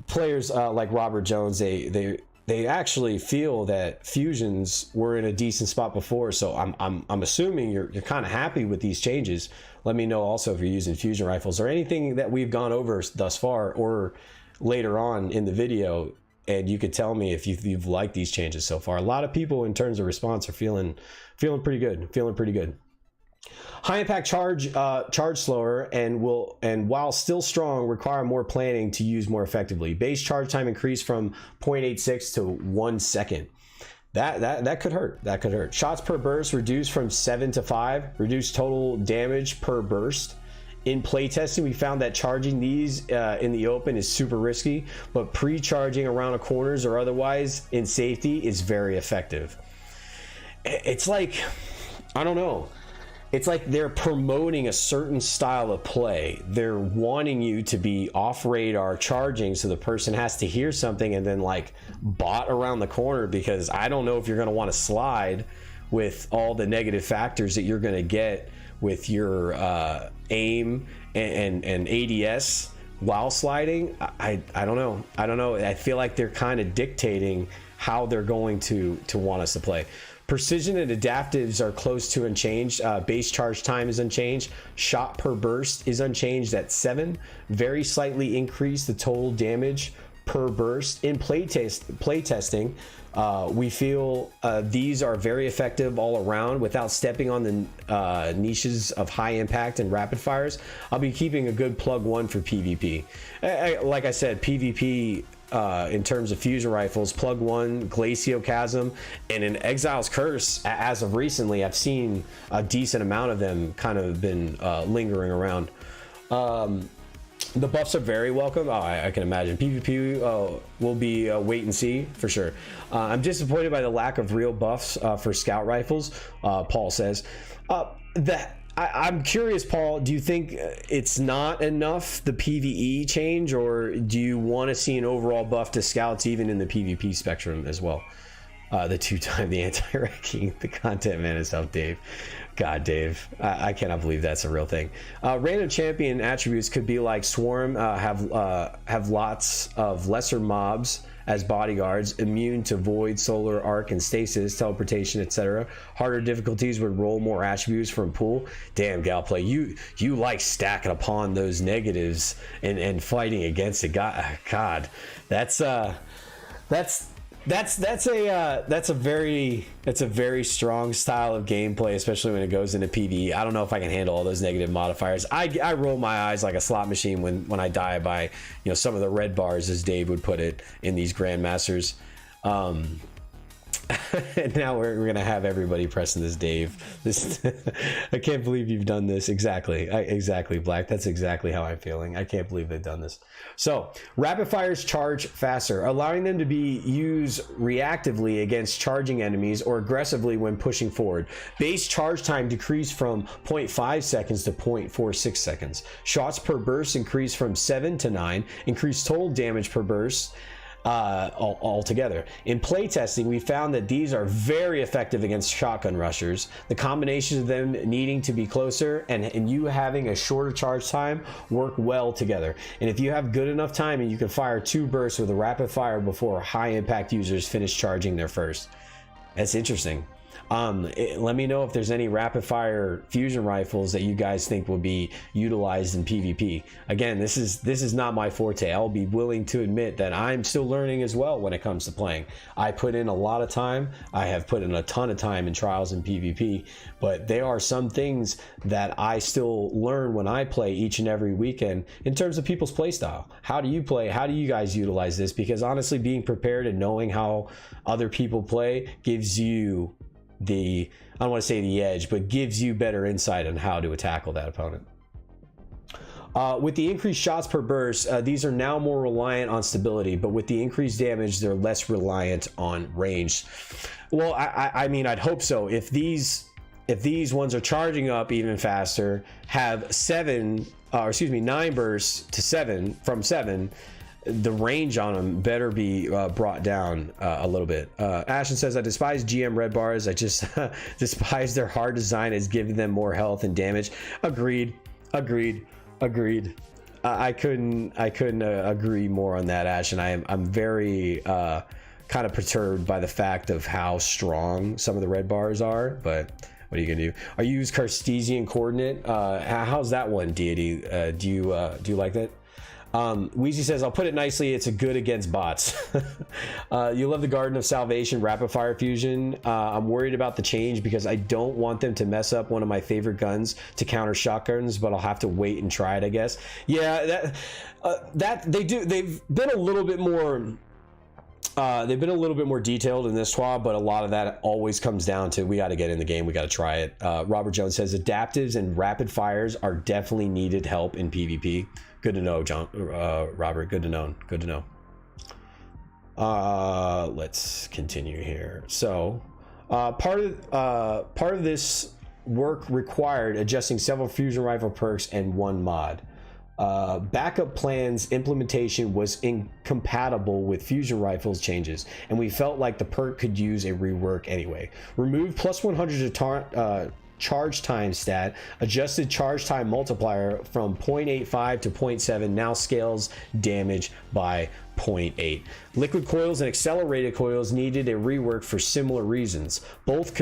players like Robert Jones, they actually feel that fusions were in a decent spot before, so I'm assuming you're kind of happy with these changes. Let me know also if you're using fusion rifles or anything that we've gone over thus far or later on in the video, and you could tell me if you've liked these changes so far. A lot of people in terms of response are feeling pretty good. High impact charge slower and while still strong, require more planning to use more effectively. Base charge time increased from 0.86 to 1 second. That could hurt. Shots per burst reduced from 7 to 5. Reduced total damage per burst. In playtesting, we found that charging these in the open is super risky, but pre-charging around corners or otherwise in safety is very effective. It's like, I don't know. It's like they're promoting a certain style of play. They're wanting you to be off radar charging, so the person has to hear something and then like bot around the corner, because I don't know if you're going to want to slide with all the negative factors that you're going to get with your aim and ADS while sliding. I don't know. I feel like they're kind of dictating how they're going to want us to play. Precision and adaptives are close to unchanged. Base charge time is unchanged. Shot per burst is unchanged at 7. Very slightly increased the total damage per burst. In playtesting, we feel these are very effective all around without stepping on the niches of high impact and rapid fires. I'll be keeping a good plug one for PvP. Like I said, PvP in terms of fusion rifles, plug one, Glacio Chasm, and an Exile's Curse. As of recently, I've seen a decent amount of them kind of been lingering around. The buffs are very welcome. I can imagine. PvP will be wait and see for sure. I'm disappointed by the lack of real buffs for scout rifles, Paul says. I'm curious, Paul, do you think it's not enough, the PvE change, or do you want to see an overall buff to scouts even in the PvP spectrum as well? The 2-time, the anti-wrecking, the content man is up, Dave. God, Dave, I cannot believe that's a real thing. Random champion attributes could be like Swarm, have lots of lesser mobs as bodyguards, immune to Void, Solar, Arc, and Stasis, teleportation, etc. Harder difficulties would roll more attributes from pool. Damn, Galplay, you like stacking upon those negatives and fighting against it. God, that's a very strong style of gameplay, especially when it goes into PvE. I don't know if I can handle all those negative modifiers. I roll my eyes like a slot machine when I die by some of the red bars, as Dave would put it, in these Grandmasters. And now we're gonna have everybody pressing this, Dave. I can't believe you've done this. Exactly, Black. That's exactly how I'm feeling. I can't believe they've done this. So rapid fires charge faster, allowing them to be used reactively against charging enemies or aggressively when pushing forward. Base charge time decreased from 0.5 seconds to 0.46 seconds. Shots per burst increased from 7 to 9. Increased total damage per burst. altogether. In playtesting, we found that these are very effective against shotgun rushers. The combination of them needing to be closer and you having a shorter charge time work well together. And if you have good enough timing, you can fire 2 bursts with a rapid fire before high impact users finish charging their first. That's interesting. Let me know if there's any rapid fire fusion rifles that you guys think will be utilized in PvP. Again, this is not my forte. I'll be willing to admit that I'm still learning as well when it comes to playing. I put in a lot of time. I have put in a ton of time in trials and PvP, but there are some things that I still learn when I play each and every weekend in terms of people's play style. How do you play? How do you guys utilize this? Because honestly, being prepared and knowing how other people play gives you I don't want to say the edge, but gives you better insight on how to tackle that opponent. With the increased shots per burst, these are now more reliant on stability, but with the increased damage, they're less reliant on range. Well, I mean, I'd hope so. If these ones are charging up even faster, have 9 bursts to 7 from 7, the range on them better be brought down a little bit. Ashton says, I despise GM red bars. I just despise their hard design as giving them more health and damage. Agreed. I couldn't agree more on that, Ashton. I'm very kind of perturbed by the fact of how strong some of the red bars are, but what are you gonna do? I use Cartesian coordinate. How's that one, Deity? Do you like that? Weezy says, I'll put it nicely, it's a good against bots. You love the Garden of Salvation rapid fire fusion. I'm worried about the change because I don't want them to mess up one of my favorite guns to counter shotguns, but I'll have to wait and try it, I guess. Yeah, they've been a little bit more detailed in this TWAB, but a lot of that always comes down to we got to get in the game, we got to try it. Robert Jones says adaptives and rapid fires are definitely needed help in PvP. Good to know, Robert. Good to know. Let's continue here. So part of this work required adjusting several fusion rifle perks and 1 mod. Backup plans implementation was incompatible with fusion rifles changes, and we felt like the perk could use a rework anyway. Remove plus 100 to charge time stat, adjusted charge time multiplier from 0.85 to 0.7 now scales damage by 0.8. Liquid coils and accelerated coils needed a rework for similar reasons. Both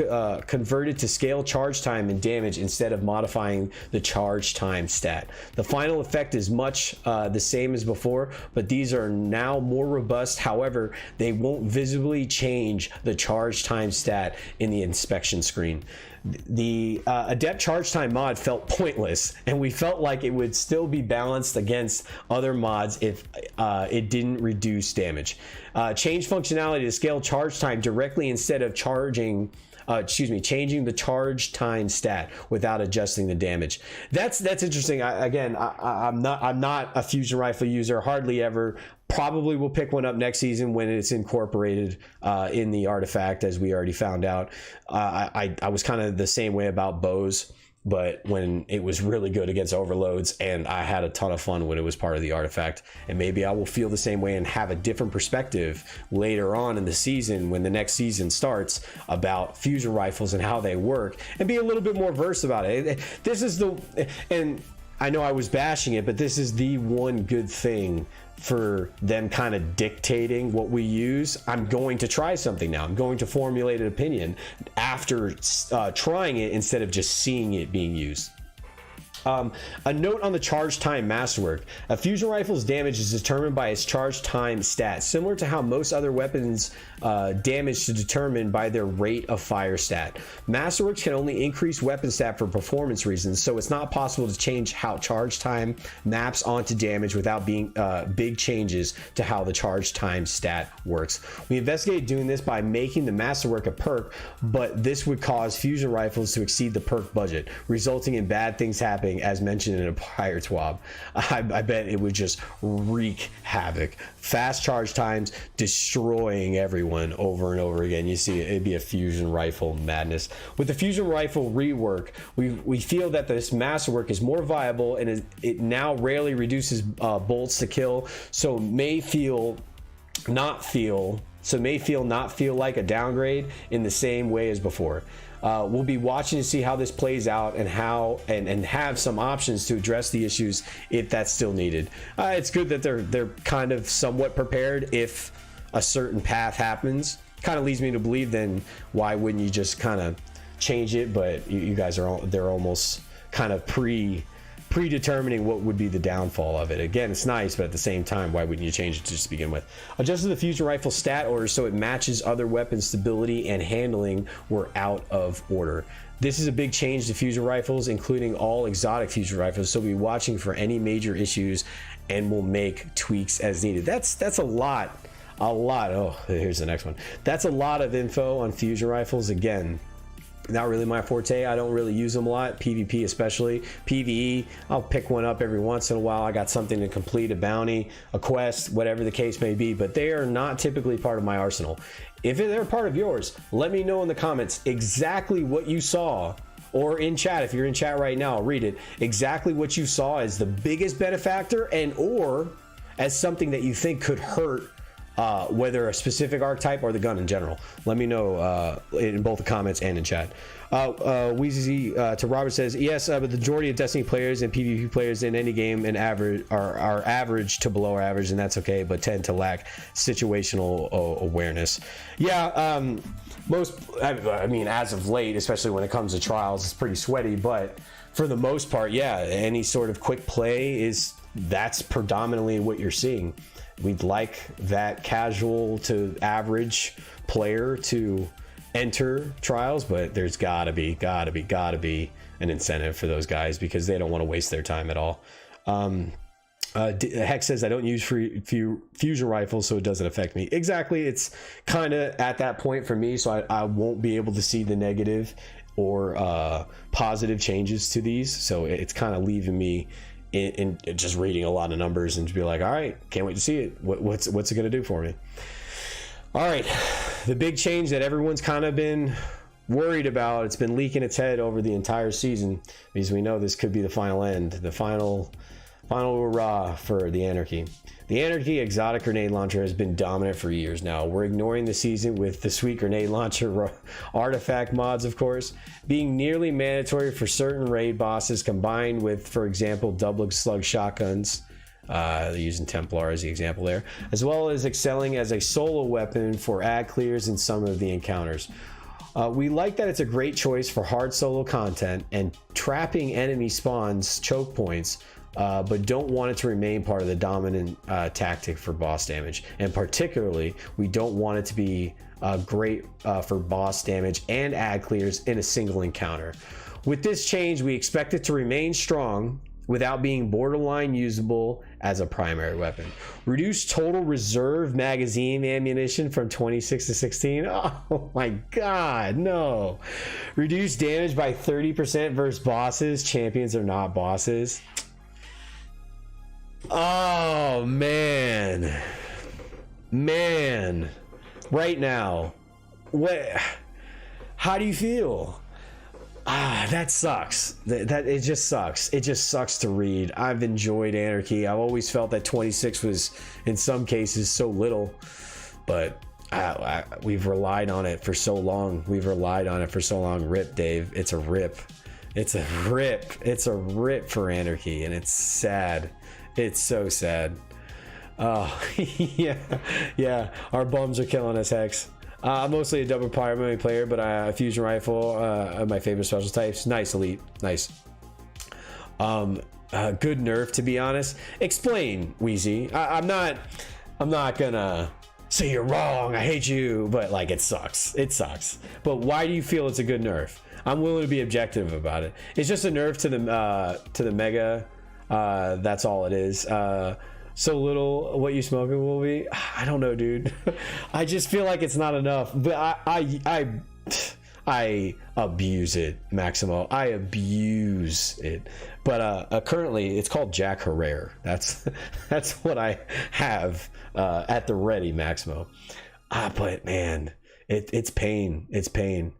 converted to scale charge time and damage instead of modifying the charge time stat. The final effect is much the same as before, but these are now more robust. However, they won't visibly change the charge time stat in the inspection screen. The adept charge time mod felt pointless, and we felt like it would still be balanced against other mods if it didn't reduce damage. Change functionality to scale charge time directly instead of changing the charge time stat without adjusting the damage. That's interesting. I'm not a fusion rifle user, hardly ever. Probably will pick one up next season when it's incorporated in the artifact, as we already found out. I was kind of the same way about bows, but when it was really good against overloads, and I had a ton of fun when it was part of the artifact. And maybe I will feel the same way and have a different perspective later on in the season when the next season starts about fusion rifles and how they work, and be a little bit more versed about it. And I know I was bashing it, but this is the one good thing for them kind of dictating what we use. I'm going to try something now. I'm going to formulate an opinion after trying it instead of just seeing it being used. A note on the charge time masterwork. A fusion rifle's damage is determined by its charge time stat, similar to how most other weapons damage is determined by their rate of fire stat. Masterworks can only increase weapon stat for performance reasons, so it's not possible to change how charge time maps onto damage without being big changes to how the charge time stat works. We investigated doing this by making the masterwork a perk, but this would cause fusion rifles to exceed the perk budget, resulting in bad things happening, as mentioned in a prior TWAB. I bet it would just wreak havoc. Fast charge times, destroying everyone over and over again. You see, it'd be a fusion rifle madness. With the fusion rifle rework, we feel that this masterwork is more viable, and it now rarely reduces bolts to kill, so may feel not feel like a downgrade in the same way as before. We'll be watching to see how this plays out and have some options to address the issues if that's still needed. It's good that they're kind of somewhat prepared if a certain path happens. Kind of leads me to believe, then why wouldn't you just kind of change it? But you guys they're almost kind of predetermining what would be the downfall of it. Again, it's nice, but at the same time, why wouldn't you change it to just begin with? Adjusted the fusion rifle stat order so it matches other weapons. Stability and handling were out of order. This is a big change to fusion rifles, including all exotic fusion rifles, so we'll be watching for any major issues and we'll make tweaks as needed. That's a lot. Oh, here's the next one. That's a lot of info on fusion rifles. Again, not really my forte. I don't really use them a lot, PvP especially. PvE, I'll pick one up every once in a while. I got something to complete, a bounty, a quest, whatever the case may be, but they are not typically part of my arsenal. If they're part of yours, let me know in the comments exactly what you saw, or in chat. If you're in chat right now, I'll read it. Exactly what you saw as the biggest benefactor, and or as something that you think could hurt whether a specific archetype or the gun in general. Let me know in both the comments and in chat. Weezy to Robert says, yes, but the majority of Destiny players and PvP players in any game and average are average to below average, and that's okay, but tend to lack situational awareness. Yeah, I mean, as of late, especially when it comes to trials, it's pretty sweaty, but for the most part, yeah, any sort of quick play that's predominantly what you're seeing. We'd like that casual to average player to enter trials, but there's gotta be an incentive for those guys because they don't want to waste their time at all. Hex says, I don't use fusion rifles, so it doesn't affect me. Exactly, it's kind of at that point for me, so I won't be able to see the negative or positive changes to these, so it's kind of leaving me in just reading a lot of numbers and to be like, all right, can't wait to see it. What's it going to do for me? All right, the big change that everyone's kind of been worried about, it's been leaking its head over the entire season because we know this could be the final end, the final hurrah for the Anarchy. The Anarchy exotic grenade launcher has been dominant for years now. We're ignoring the season with the sweet grenade launcher artifact mods, of course, being nearly mandatory for certain raid bosses, combined with, for example, double slug shotguns. They're using Templar as the example there, as well as excelling as a solo weapon for ad clears in some of the encounters. We like that it's a great choice for hard solo content and trapping enemy spawns choke points, but don't want it to remain part of the dominant tactic for boss damage. And particularly, we don't want it to be great for boss damage and ad clears in a single encounter. With this change, we expect it to remain strong without being borderline usable as a primary weapon. Reduce total reserve magazine ammunition from 26 to 16. Oh my god, no. Reduce damage by 30% versus bosses. Champions are not bosses. Oh man, right now, how do you feel? That sucks. That it just sucks. It just sucks to read. I've enjoyed Anarchy. I've always felt that 26 was in some cases so little, but we've relied on it for so long. Rip, Dave. It's a rip. It's a rip for Anarchy, and it's sad. It's so sad. Oh, yeah. Our bums are killing us, Hex. I'm mostly a double primary player, but a fusion rifle are my favorite special types. Nice, Elite. Nice. Good nerf, to be honest. Explain, Wheezy. I'm not gonna say you're wrong. I hate you, but like it sucks. It sucks. But why do you feel it's a good nerf? I'm willing to be objective about it. It's just a nerf to the mega. That's all it is. So little what you smoking will be. I don't know, dude. I just feel like it's not enough. But I abuse it, Maximo. I abuse it. But currently it's called Jack Herrera. That's what I have at the ready, Maximo. But man, it's pain. It's pain.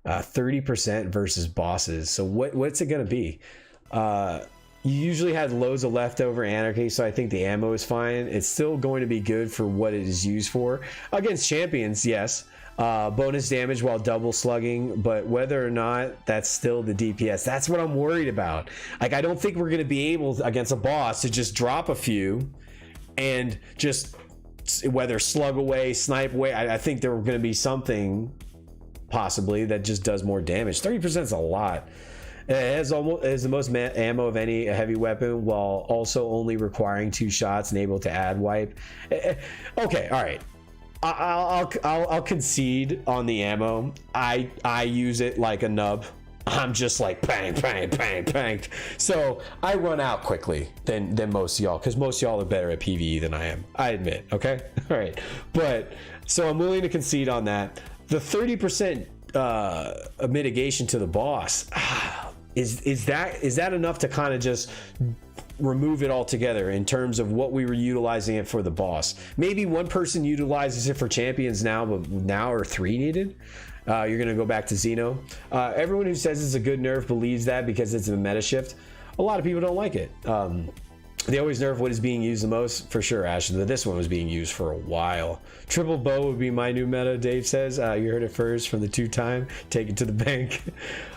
30% versus bosses. So what's it gonna be? you usually had loads of leftover anarchy, so I think the ammo is fine. It's still going to be good for what it is used for. Against champions, yes. Bonus damage while double slugging, but whether or not that's still the DPS, that's what I'm worried about. Like, I don't think we're going to be able against a boss to just drop a few and just whether slug away, snipe away. I think there are going to be something possibly that just does more damage. 30% is a lot. It has the most ammo of any heavy weapon while also only requiring 2 shots and able to add wipe. Okay, all right. I'll concede on the ammo. I use it like a nub. I'm just like bang, bang, bang, bang. So I run out quickly than most of y'all, because most of y'all are better at PvE than I am. I admit. Okay, all right. But so I'm willing to concede on that. The 30% mitigation to the boss. Is that enough to kind of just remove it altogether in terms of what we were utilizing it for the boss? Maybe one person utilizes it for champions now, but now are 3 needed. You're gonna go back to Xeno. Everyone who says it's a good nerf believes that because it's a meta shift. A lot of people don't like it. They always nerf what is being used the most, for sure, Ash. This one was being used for a while. Triple bow would be my new meta, Dave says. You heard it first from the 2-time. Take it to the bank.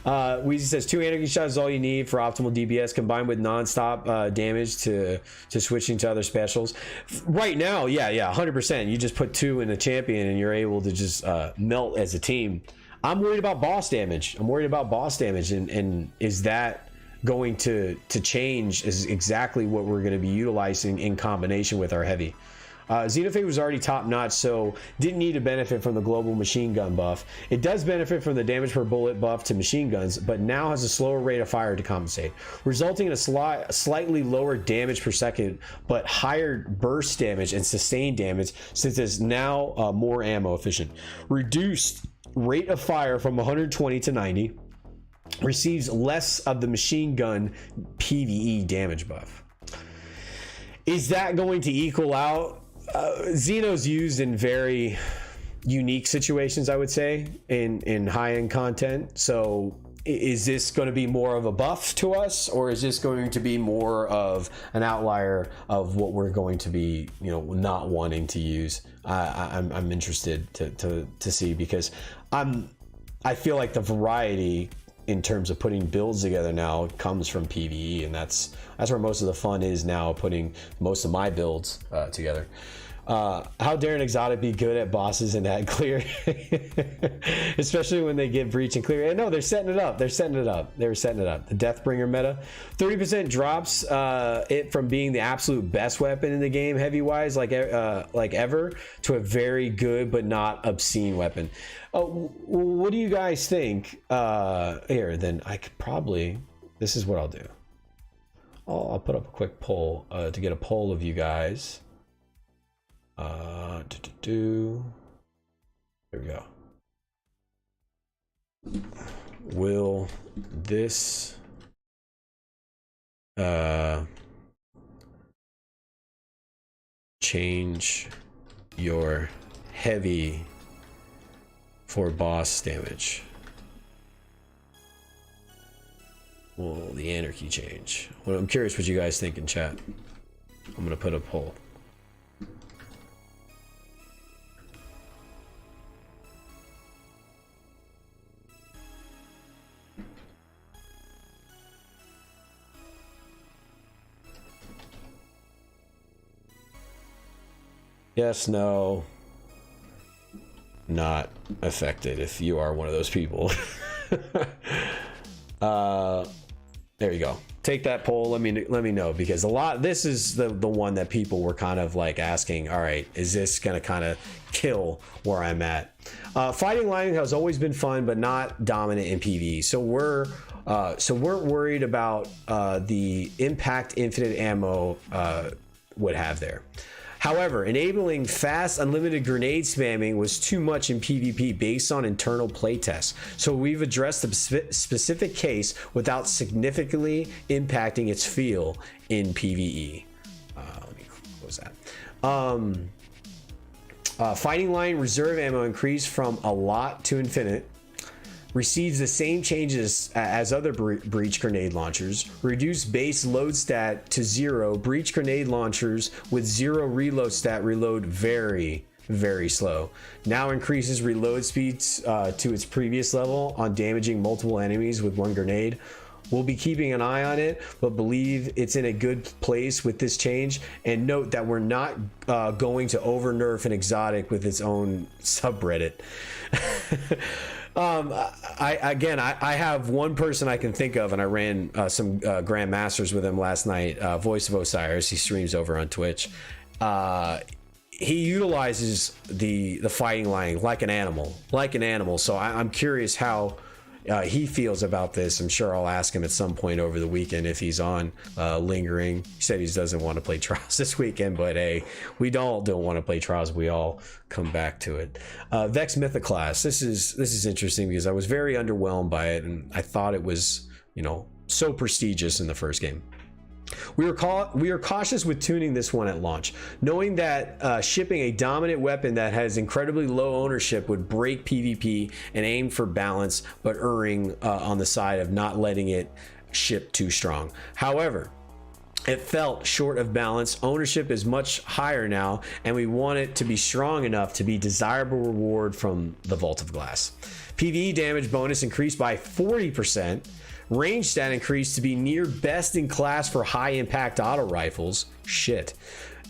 Weezy says 2 anarchy shots is all you need for optimal DPS, combined with non-stop damage to switching to other specials. Right now, yeah, 100%. You just put 2 in a champion and you're able to just melt as a team. I'm worried about boss damage. And is that going to change? Is exactly what we're going to be utilizing in combination with our heavy. Xenophage was already top notch, so didn't need to benefit from the global machine gun buff. It does benefit from the damage per bullet buff to machine guns, but now has a slower rate of fire to compensate, resulting in a slightly lower damage per second, but higher burst damage and sustained damage since it's now more ammo efficient. Reduced rate of fire from 120 to 90. Receives less of the machine gun PvE damage buff. Is that going to equal out? Xeno's used in very unique situations, I would say, in high-end content. So is this going to be more of a buff to us, or is this going to be more of an outlier of what we're going to be, not wanting to use? I'm interested to see, because I feel like the variety in terms of putting builds together now comes from PvE, and that's where most of the fun is now, putting most of my builds together. How dare an exotic be good at bosses and add clear? Especially when they get breach and clear. And no, they're setting it up. They were setting it up. The Deathbringer meta. 30% drops it from being the absolute best weapon in the game, heavy-wise, like ever, to a very good but not obscene weapon. What do you guys think? Here, then I could probably... This is what I'll do. I'll put up a quick poll to get a poll of you guys. There we go. Will this change your heavy for boss damage? Will the anarchy change? Well, I'm curious what you guys think in chat. I'm gonna put a poll. Yes, no, not affected if you are one of those people. There you go. Take that poll. Let me know, because this is the one that people were kind of like asking, all right, is this gonna kind of kill where I'm at? Fighting line has always been fun, but not dominant in PvE. So we're worried about the impact infinite ammo would have there. However, enabling fast unlimited grenade spamming was too much in PvP based on internal playtests. So we've addressed the specific case without significantly impacting its feel in PvE. Let me close that. Fighting line reserve ammo increased from a lot to infinite. receives the same changes as other breach grenade launchers. Reduce base load stat to 0. Breach grenade launchers with 0 reload stat reload very slow. Now increases reload speeds to its previous level on damaging multiple enemies with 1 grenade. We'll be keeping an eye on it, but believe it's in a good place with this change. And note that we're not going to over nerf an exotic with its own subreddit. I have one person I can think of, and I ran some Grandmasters with him last night. Voice of Osiris. He streams over on Twitch. He utilizes the fighting line like an animal. So I'm curious how he feels about this. I'm sure I'll ask him at some point over the weekend if he's on lingering. He said he doesn't want to play Trials this weekend, but hey, we don't want to play Trials. We all come back to it. Vex Mythoclast. This is interesting because I was very underwhelmed by it, and I thought it was, so prestigious in the first game. We are cautious with tuning this one at launch, knowing that shipping a dominant weapon that has incredibly low ownership would break PvP and aim for balance, but erring on the side of not letting it ship too strong. However, it felt short of balance. Ownership is much higher now, and we want it to be strong enough to be desirable reward from the Vault of Glass. PvE damage bonus increased by 40%. Range stat increased to be near best in class for high impact auto rifles. Shit.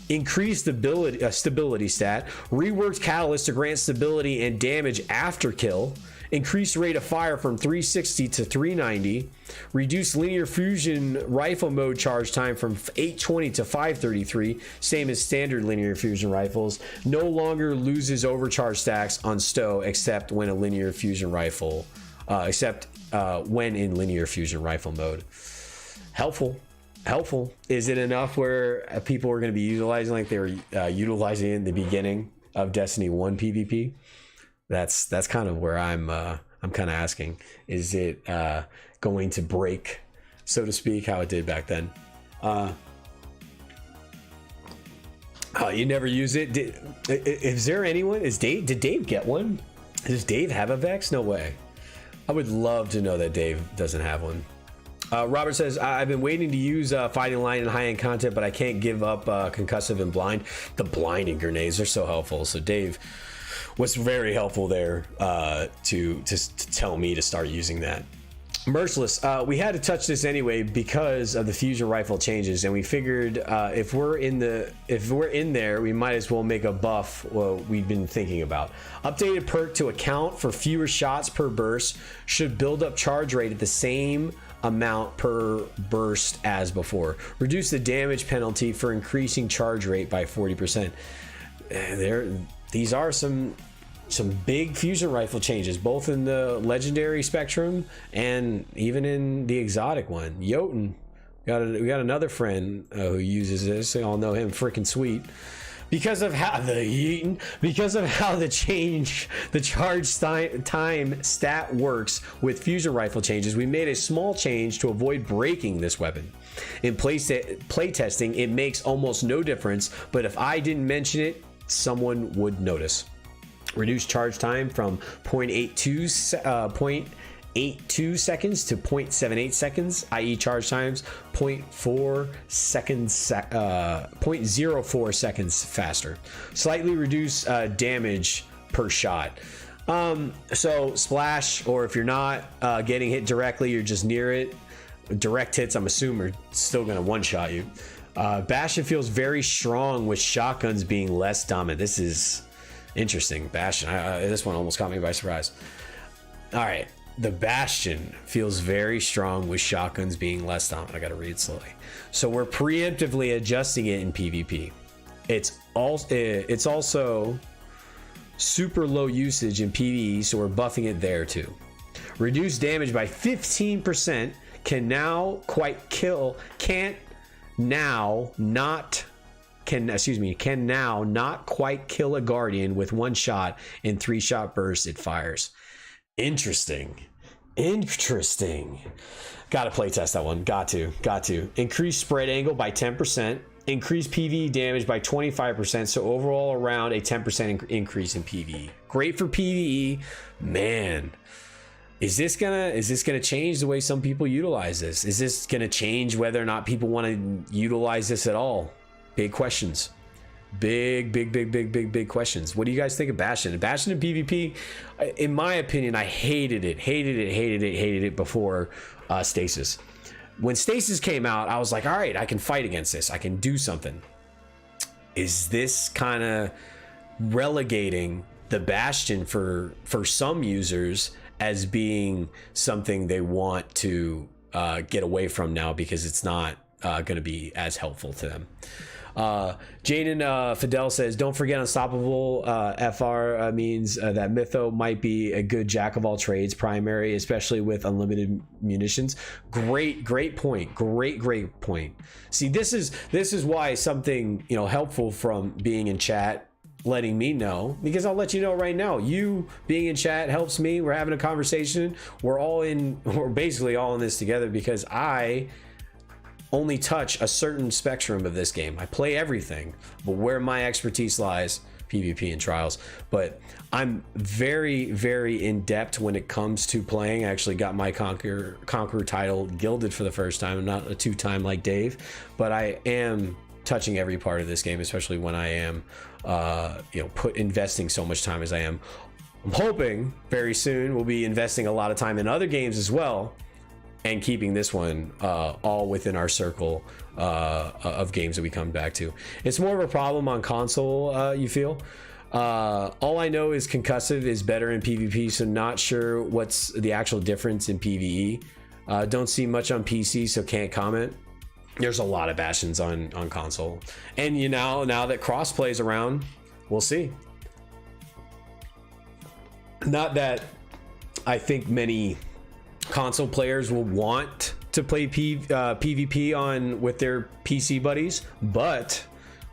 Increased stability stat. Reworked catalyst to grant stability and damage after kill. Increased rate of fire from 360 to 390. Reduced linear fusion rifle mode charge time from 820 to 533. Same as standard linear fusion rifles. No longer loses overcharge stacks on stow except when a linear fusion rifle when in linear fusion rifle mode. Helpful. Is it enough where people are going to be utilizing like they were utilizing in the beginning of Destiny 1 PvP? That's kind of where I'm kind of asking. Is it going to break, so to speak, how it did back then? You never use it. Is there anyone? Did Dave get one? Does Dave have a Vex? No way. I would love to know that Dave doesn't have one. Robert says, I've been waiting to use fighting line in high-end content, but I can't give up concussive and blind. The blinding grenades are so helpful. So Dave was very helpful there to tell me to start using that. Merciless, we had to touch this anyway because of the fusion rifle changes, and we figured if we're in there, we might as well make a buff we've been thinking about. Updated perk to account for fewer shots per burst should build up charge rate at the same amount per burst as before. Reduce the damage penalty for increasing charge rate by 40%. These are some big fusion rifle changes, both in the legendary spectrum and even in the exotic one. Jotun, we got another friend who uses this. They all know him, freaking sweet. Because of how the charge time stat works with fusion rifle changes, we made a small change to avoid breaking this weapon. In playtesting, it makes almost no difference, but if I didn't mention it, someone would notice. Reduce charge time from 0.82 seconds to 0.78 seconds, i.e. charge times 0.04 seconds faster. Slightly reduce damage per shot. So splash, or if you're not getting hit directly, you're just near it. Direct hits, I'm assuming, are still going to one-shot you. Bastion feels very strong with shotguns being less dominant. This is interesting. Bastion, this one almost caught me by surprise. All right, the Bastion feels very strong with shotguns being less dominant. I gotta read slowly. So we're preemptively adjusting it in PvP. It's also super low usage in PvE, so we're buffing it there too. Reduced damage by 15%. Can now not quite kill a guardian with one shot in 3-shot bursts it fires. Interesting. Gotta play test that one. Got to. Increase spread angle by 10%. Increase PvE damage by 25%. So overall around a 10% increase in PvE. Great for PvE. Man, is this gonna change the way some people utilize this? Is this gonna change whether or not people want to utilize this at all? Big questions. Big questions. What do you guys think of Bastion? Bastion in PvP, in my opinion, I hated it before Stasis. When Stasis came out, I was like, all right, I can fight against this. I can do something. Is this kind of relegating the Bastion for some users as being something they want to get away from now because it's not going to be as helpful to them? Jaden Fidel says, don't forget Unstoppable FR means that Mytho might be a good jack of all trades primary, especially with unlimited munitions. Great point. Great point. See, this is why something, you know, helpful from being in chat letting me know, because I'll let you know right now, you being in chat helps me. We're having a conversation. We're basically all in this together because I only touch a certain spectrum of this game. I play everything, but where my expertise lies, PvP and trials. But I'm very in depth when it comes to playing. I actually got my Conqueror title gilded for the first time. I'm not a two-time like Dave, but I am touching every part of this game, especially when I am investing so much time as I am. I'm hoping very soon we'll be investing a lot of time in other games as well, and keeping this one all within our circle of games that we come back to. It's more of a problem on console, you feel? All I know is concussive is better in PvP, so not sure what's the actual difference in PvE. Don't see much on PC, so can't comment. There's a lot of Bastions on console, and now that crossplay is around, we'll see. Not that I think many console players will want to play PvP on with their PC buddies, but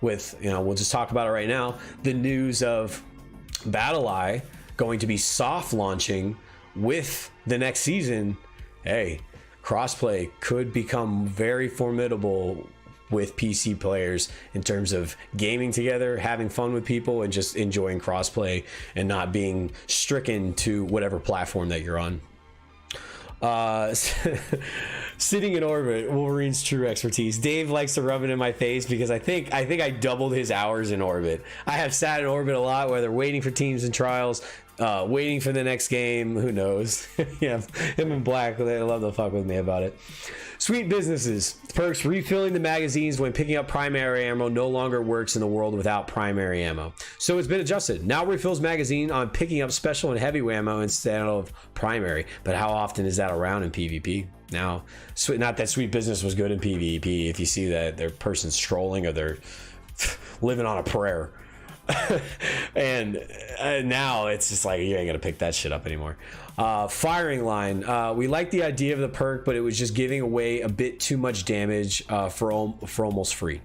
with, you know, we'll just talk about it right now, the news of BattlEye going to be soft launching with the next season. Hey, crossplay could become very formidable with PC players in terms of gaming together, having fun with people, and just enjoying crossplay and not being stricken to whatever platform that you're on. Sitting in orbit, Wolverine's true expertise. Dave likes to rub it in my face because I think I doubled his hours in orbit. I have sat in orbit a lot, whether waiting for teams and trials, waiting for the next game, who knows. Yeah, him and Black, they love to fuck with me about it. Sweet businesses. Perks: refilling the magazines when picking up primary ammo no longer works in the world without primary ammo. So it's been adjusted. Now refills magazine on picking up special and heavy ammo instead of primary. But how often is that around in PvP? Now, not that Sweet Business was good in PvP. If you see that their person's trolling or they're living on a prayer. and now it's just like, you ain't gonna pick that shit up anymore. Firing line, we like the idea of the perk, but it was just giving away a bit too much damage for almost free.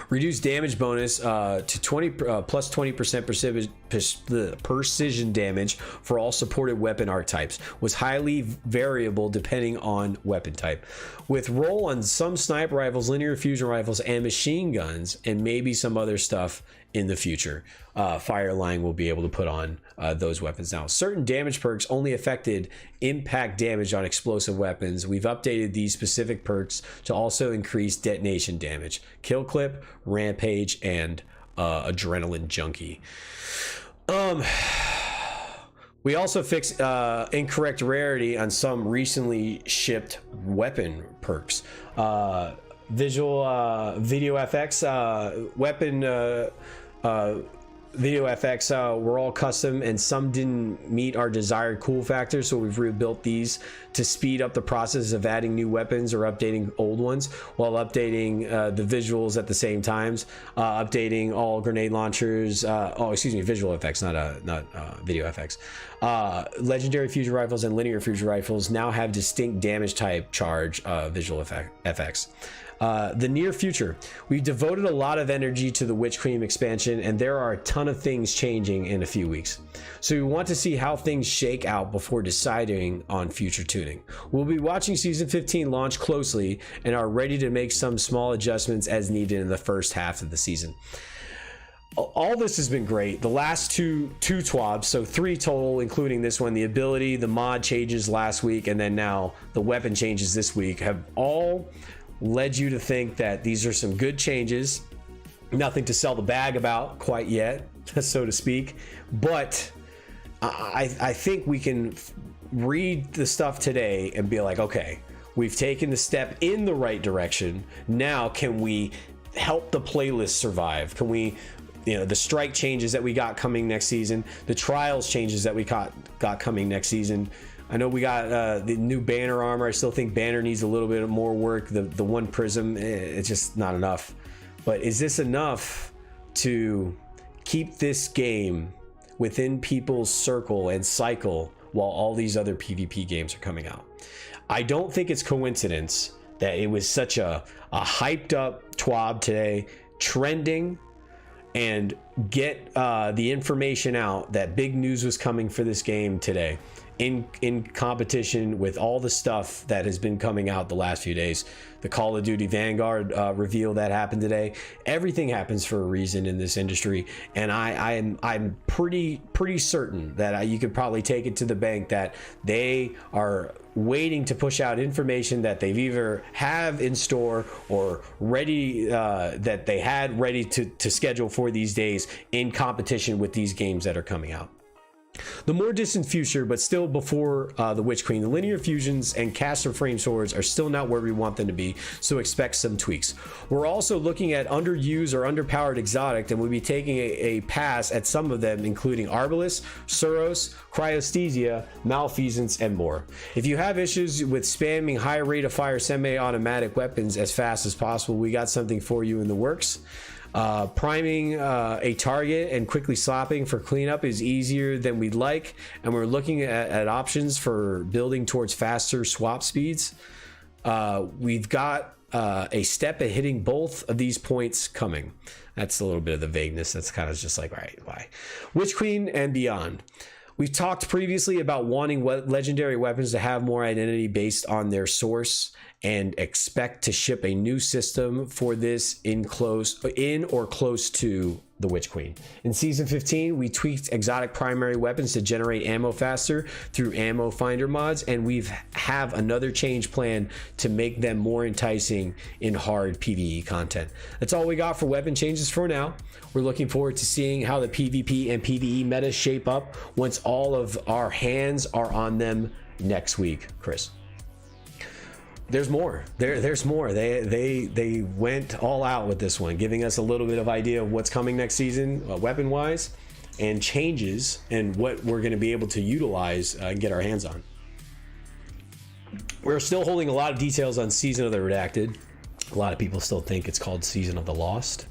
Reduced damage bonus to 20 plus 20% precision damage for all supported weapon archetypes. Was highly variable depending on weapon type. With roll on some sniper rifles, linear fusion rifles, and machine guns, and maybe some other stuff in the future. Fireline will be able to put on those weapons now. Certain damage perks only affected impact damage on explosive weapons. We've updated these specific perks to also increase detonation damage, kill clip, rampage, and adrenaline junkie. We also fixed incorrect rarity on some recently shipped weapon perks. Video FX weapon video FX were all custom, and some didn't meet our desired cool factor, so we've rebuilt these to speed up the process of adding new weapons or updating old ones while updating the visuals at the same times. Updating all grenade launchers, visual effects, not video FX. Legendary fusion rifles and linear fusion rifles now have distinct damage type charge visual FX. The near future, we've devoted a lot of energy to the Witch Queen expansion, and there are a ton of things changing in a few weeks. So we want to see how things shake out before deciding on future tuning. We'll be watching season 15 launch closely and are ready to make some small adjustments as needed in the first half of the season. all this has been great. The last two TWABs, so 3 total, including this one, the ability, the mod changes last week, and then now the weapon changes this week, have all led you to think that these are some good changes. Nothing to sell the bag about quite yet, so to speak, but I think we can read the stuff today and be like, okay, we've taken the step in the right direction. Now can we help the playlist survive? Can we, the strike changes that we got coming next season, the trials changes that we got coming next season. I know we got the new banner armor. I still think banner needs a little bit more work. The one prism, it's just not enough. But is this enough to keep this game within people's circle and cycle while all these other PvP games are coming out? I don't think it's coincidence that it was such a hyped up TWAB today, trending, and get the information out that big news was coming for this game today, in competition with all the stuff that has been coming out the last few days. The Call of Duty Vanguard reveal that happened today. Everything happens for a reason in this industry, and I'm pretty certain that you could probably take it to the bank that they are waiting to push out information that they've either have in store or ready, that they had ready to schedule for these days in competition with these games that are coming out. The more distant future, but still before the Witch Queen, the linear fusions and caster frame swords are still not where we want them to be, so expect some tweaks. We're also looking at underused or underpowered exotic, and we'll be taking a pass at some of them, including Arbalest, Suros, Cryosthesia, Malfeasance, and more. If you have issues with spamming high rate of fire semi-automatic weapons as fast as possible, we got something for you in the works. Priming a target and quickly slapping for cleanup is easier than we'd like, and we're looking at options for building towards faster swap speeds. We've got a step at hitting both of these points coming. That's a little bit of the vagueness. That's kind of just like, right, why? Witch Queen and beyond. We've talked previously about wanting legendary weapons to have more identity based on their source, and expect to ship a new system for this in or close to the Witch Queen. In Season 15, we tweaked exotic primary weapons to generate ammo faster through ammo finder mods, and we have another change plan to make them more enticing in hard PvE content. That's all we got for weapon changes for now. We're looking forward to seeing how the PvP and PvE metas shape up once all of our hands are on them next week. Chris? There's more. There's more. They went all out with this one, giving us a little bit of idea of what's coming next season, weapon wise, and changes, and what we're going to be able to utilize and get our hands on. We're still holding a lot of details on Season of the Redacted. A lot of people still think it's called Season of the Lost.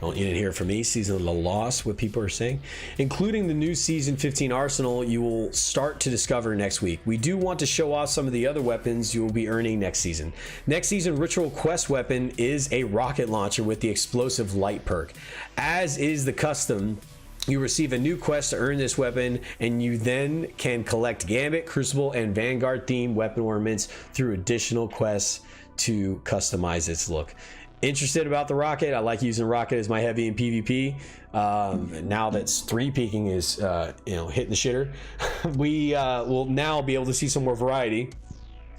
You didn't hear it from me. Season of the Lost, what people are saying, including the new Season 15 arsenal you will start to discover next week. We do want to show off some of the other weapons you will be earning next season. Next season ritual quest weapon is a rocket launcher with the explosive light perk. As is the custom, you receive a new quest to earn this weapon, and you then can collect Gambit, Crucible, and Vanguard themed weapon ornaments through additional quests to customize its look. Interested about the rocket? I like using rocket as my heavy in PvP. Now that 3 peaking is hitting the shitter, we will now be able to see some more variety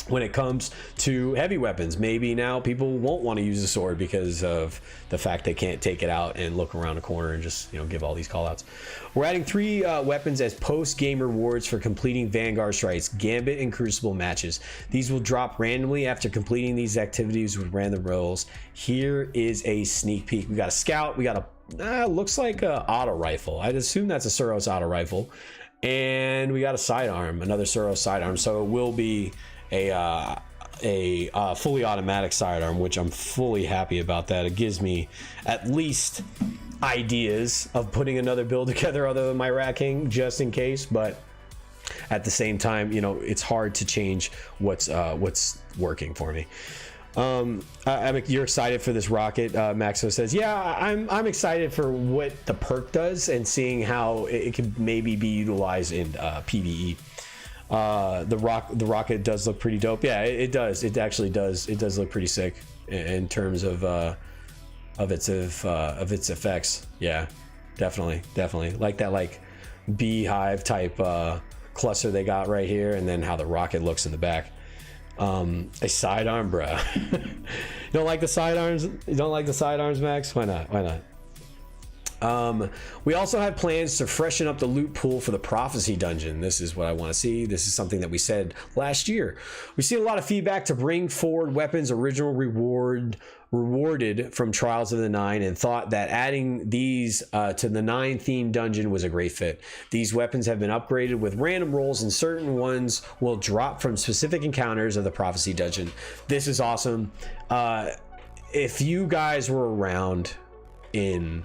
when it comes to heavy weapons. Maybe now people won't want to use a sword because of the fact they can't take it out and look around a corner and just give all these call outs. We're adding 3 weapons as post-game rewards for completing Vanguard strikes, Gambit, and Crucible matches. These will drop randomly after completing these activities with random rolls. Here is a sneak peek. We got a scout, we got a looks like a auto rifle. I'd assume that's a Suros auto rifle, and we got a sidearm, another Suros sidearm. So it will be a fully automatic sidearm, which I'm fully happy about. That it gives me at least ideas of putting another build together other than my Rat King, just in case. But at the same time, it's hard to change what's working for me. You're excited for this rocket, Maxo says. Yeah, I'm excited for what the perk does and seeing how it could maybe be utilized in PvE. The rocket does look pretty dope. Yeah, it does. It actually does. It does look pretty sick in terms of of its effects. Yeah, definitely like that, like beehive type cluster they got right here, and then how the rocket looks in the back. A sidearm, bro. You don't like the sidearms? You don't like the sidearms, Max? Why not? We also have plans to freshen up the loot pool for the prophecy dungeon. This is what I want to see. This is something that we said last year. We see a lot of feedback to bring forward weapons original rewarded from Trials of the Nine, and thought that adding these to the 9 themed dungeon was a great fit. These weapons have been upgraded with random rolls, and certain ones will drop from specific encounters of the prophecy dungeon. This is awesome. If you guys were around in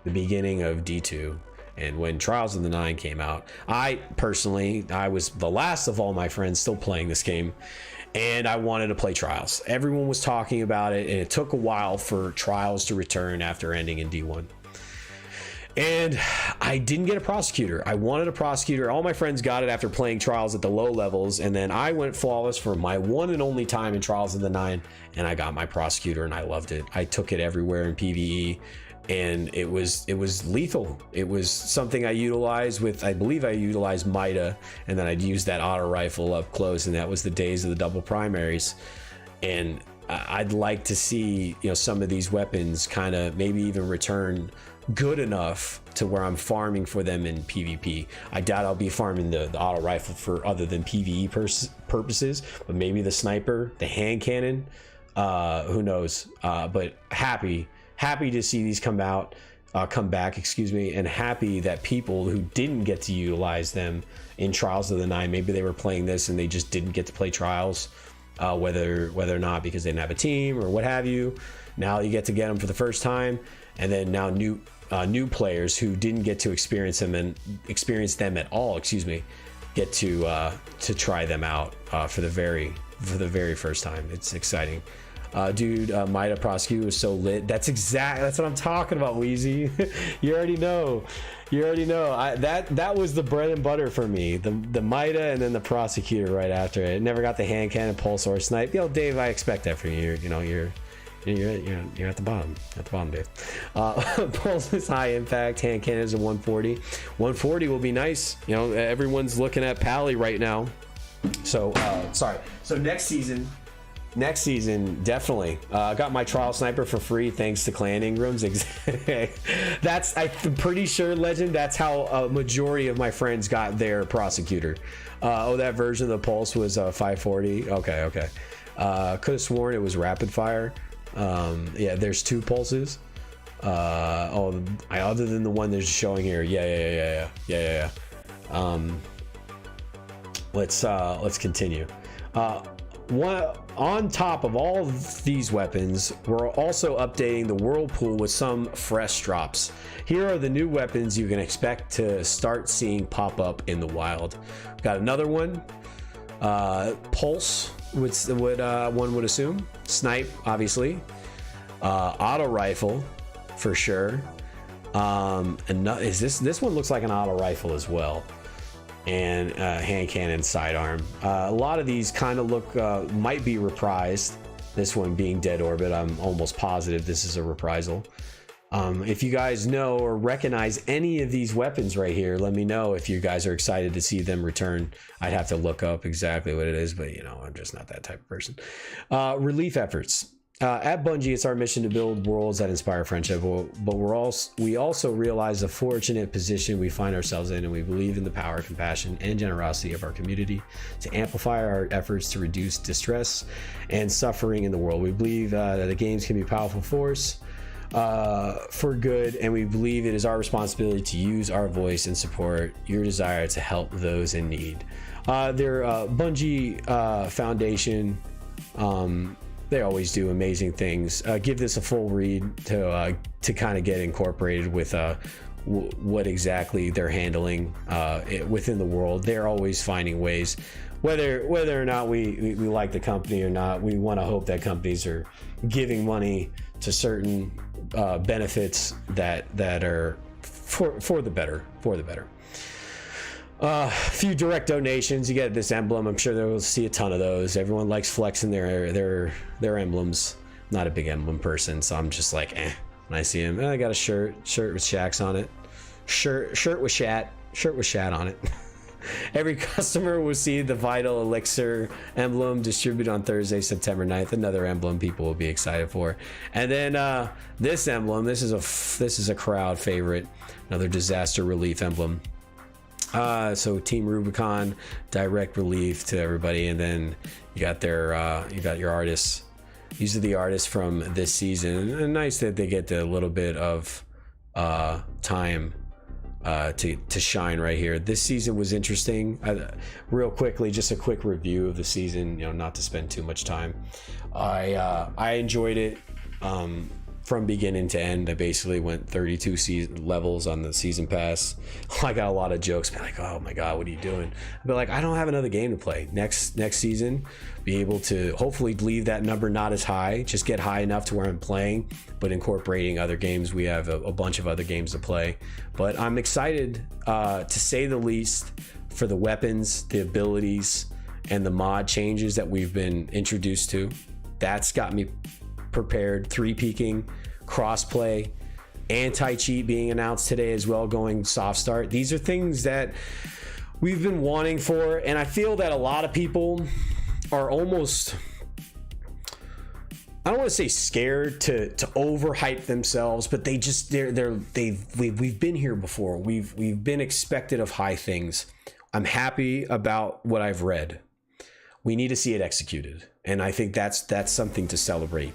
the beginning of D2 and when Trials of the Nine came out, I was the last of all my friends still playing this game, and I wanted to play Trials. Everyone was talking about it, and it took a while for Trials to return after ending in D1. And I didn't get a prosecutor. I wanted a prosecutor. All my friends got it after playing Trials at the low levels, and then I went flawless for my one and only time in Trials of the Nine, and I got my prosecutor, and I loved it. I took it everywhere in PvE, and it was lethal. It was something I utilized with, I believe I utilized Mida, and then I'd use that auto rifle up close, and that was the days of the double primaries. And I'd like to see, you know, some of these weapons kind of maybe even return good enough to where I'm farming for them in PvP. I doubt I'll be farming the auto rifle for other than PvE purposes, but maybe the sniper, the hand cannon, who knows. But happy to see these come back, and happy that people who didn't get to utilize them in Trials of the Nine, maybe they were playing this and they just didn't get to play Trials, whether or not because they didn't have a team or what have you. Now you get to get them for the first time, and then now new players who didn't get to experience them at all, get to try them out for the very first time. It's exciting. Dude, Mida Prosecute was so lit. That's what I'm talking about, Wheezy. You already know. That was the bread and butter for me. The Mida and then the Prosecutor right after it. Never got the hand cannon, pulse, or snipe. Yo, Dave, I expect that from you. You're at the bottom. Dave. Pulse is high impact. Hand cannon is a 140. 140 will be nice. You know, everyone's looking at Pally right now. So next season, definitely. Got my trial sniper for free thanks to Clan Ingrams. I'm pretty sure, Legend, that's how a majority of my friends got their prosecutor. That version of the pulse was 540. Okay. Could have sworn it was rapid fire. Yeah, there's 2 pulses. Other than the one they're showing here. Yeah. Let's continue. On top of all of these weapons, we're also updating the whirlpool with some fresh drops. Here are the new weapons you can expect to start seeing pop up in the wild. We've got another one, pulse, would one would assume. Snipe, obviously. Auto rifle, for sure. And this one looks like an auto rifle as well. And hand cannon, sidearm. A lot of these kind of look might be reprised. This one being Dead Orbit, I'm almost positive this is a reprisal. If you guys know or recognize any of these weapons right here, let me know if you guys are excited to see them return. I'd have to look up exactly what it is, but I'm just not that type of person. Relief efforts. At Bungie, it's our mission to build worlds that inspire friendship, but we also realize the fortunate position we find ourselves in, and we believe in the power, compassion, and generosity of our community to amplify our efforts to reduce distress and suffering in the world. We believe that the games can be a powerful force for good, and we believe it is our responsibility to use our voice and support your desire to help those in need. Their Bungie Foundation, they always do amazing things. Give this a full read to kind of get incorporated with what exactly they're handling within the world. They're always finding ways, whether or not we like the company or not. We want to hope that companies are giving money to certain benefits that are for the better. Few direct donations. You get this emblem. I'm sure they'll see a ton of those. Everyone likes flexing their emblems. Not a big emblem person, so I'm just like, when I see him. I got a shirt with Shaq's on it. Shirt with Shat on it. Every customer will see the Vital Elixir emblem distributed on Thursday, September 9th. Another emblem people will be excited for. And then this emblem, this is a crowd favorite. Another disaster relief emblem. So Team Rubicon, direct relief to everybody, and then you got your artists. These are the artists from this season, and nice that they get a little bit of time to shine right here. This season was interesting. Real quickly, just a quick review of the season, not to spend too much time. I enjoyed it from beginning to end. I basically went 32 levels on the season pass. I got a lot of jokes, but like, oh my god, what are you doing? But like, I don't have another game to play next season. Be able to hopefully leave that number not as high, just get high enough to where I'm playing, but incorporating other games. We have a bunch of other games to play, but I'm excited to say the least for the weapons, the abilities, and the mod changes that we've been introduced to. That's got me prepared. 3-peaking, crossplay, anti-cheat being announced today as well, going soft start. These are things that we've been wanting for, and I feel that a lot of people are almost, I don't want to say scared to overhype themselves, but we've been here before. We've been expected of high things. I'm happy about what I've read. We need to see it executed, and I think that's something to celebrate.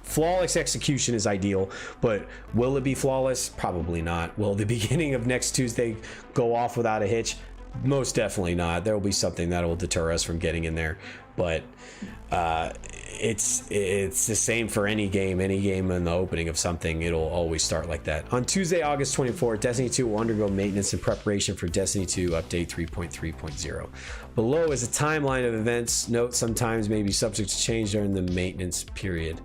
Flawless execution is ideal, but will it be flawless? Probably not. Will the beginning of next Tuesday go off without a hitch? Most definitely not. There will be something that will deter us from getting in there, but it's the same for any game in the opening of something. It'll always start like that. On Tuesday, August 24th, Destiny 2 will undergo maintenance in preparation for Destiny 2 update 3.3.0. Below is a timeline of events. Note sometimes may be subject to change during the maintenance period.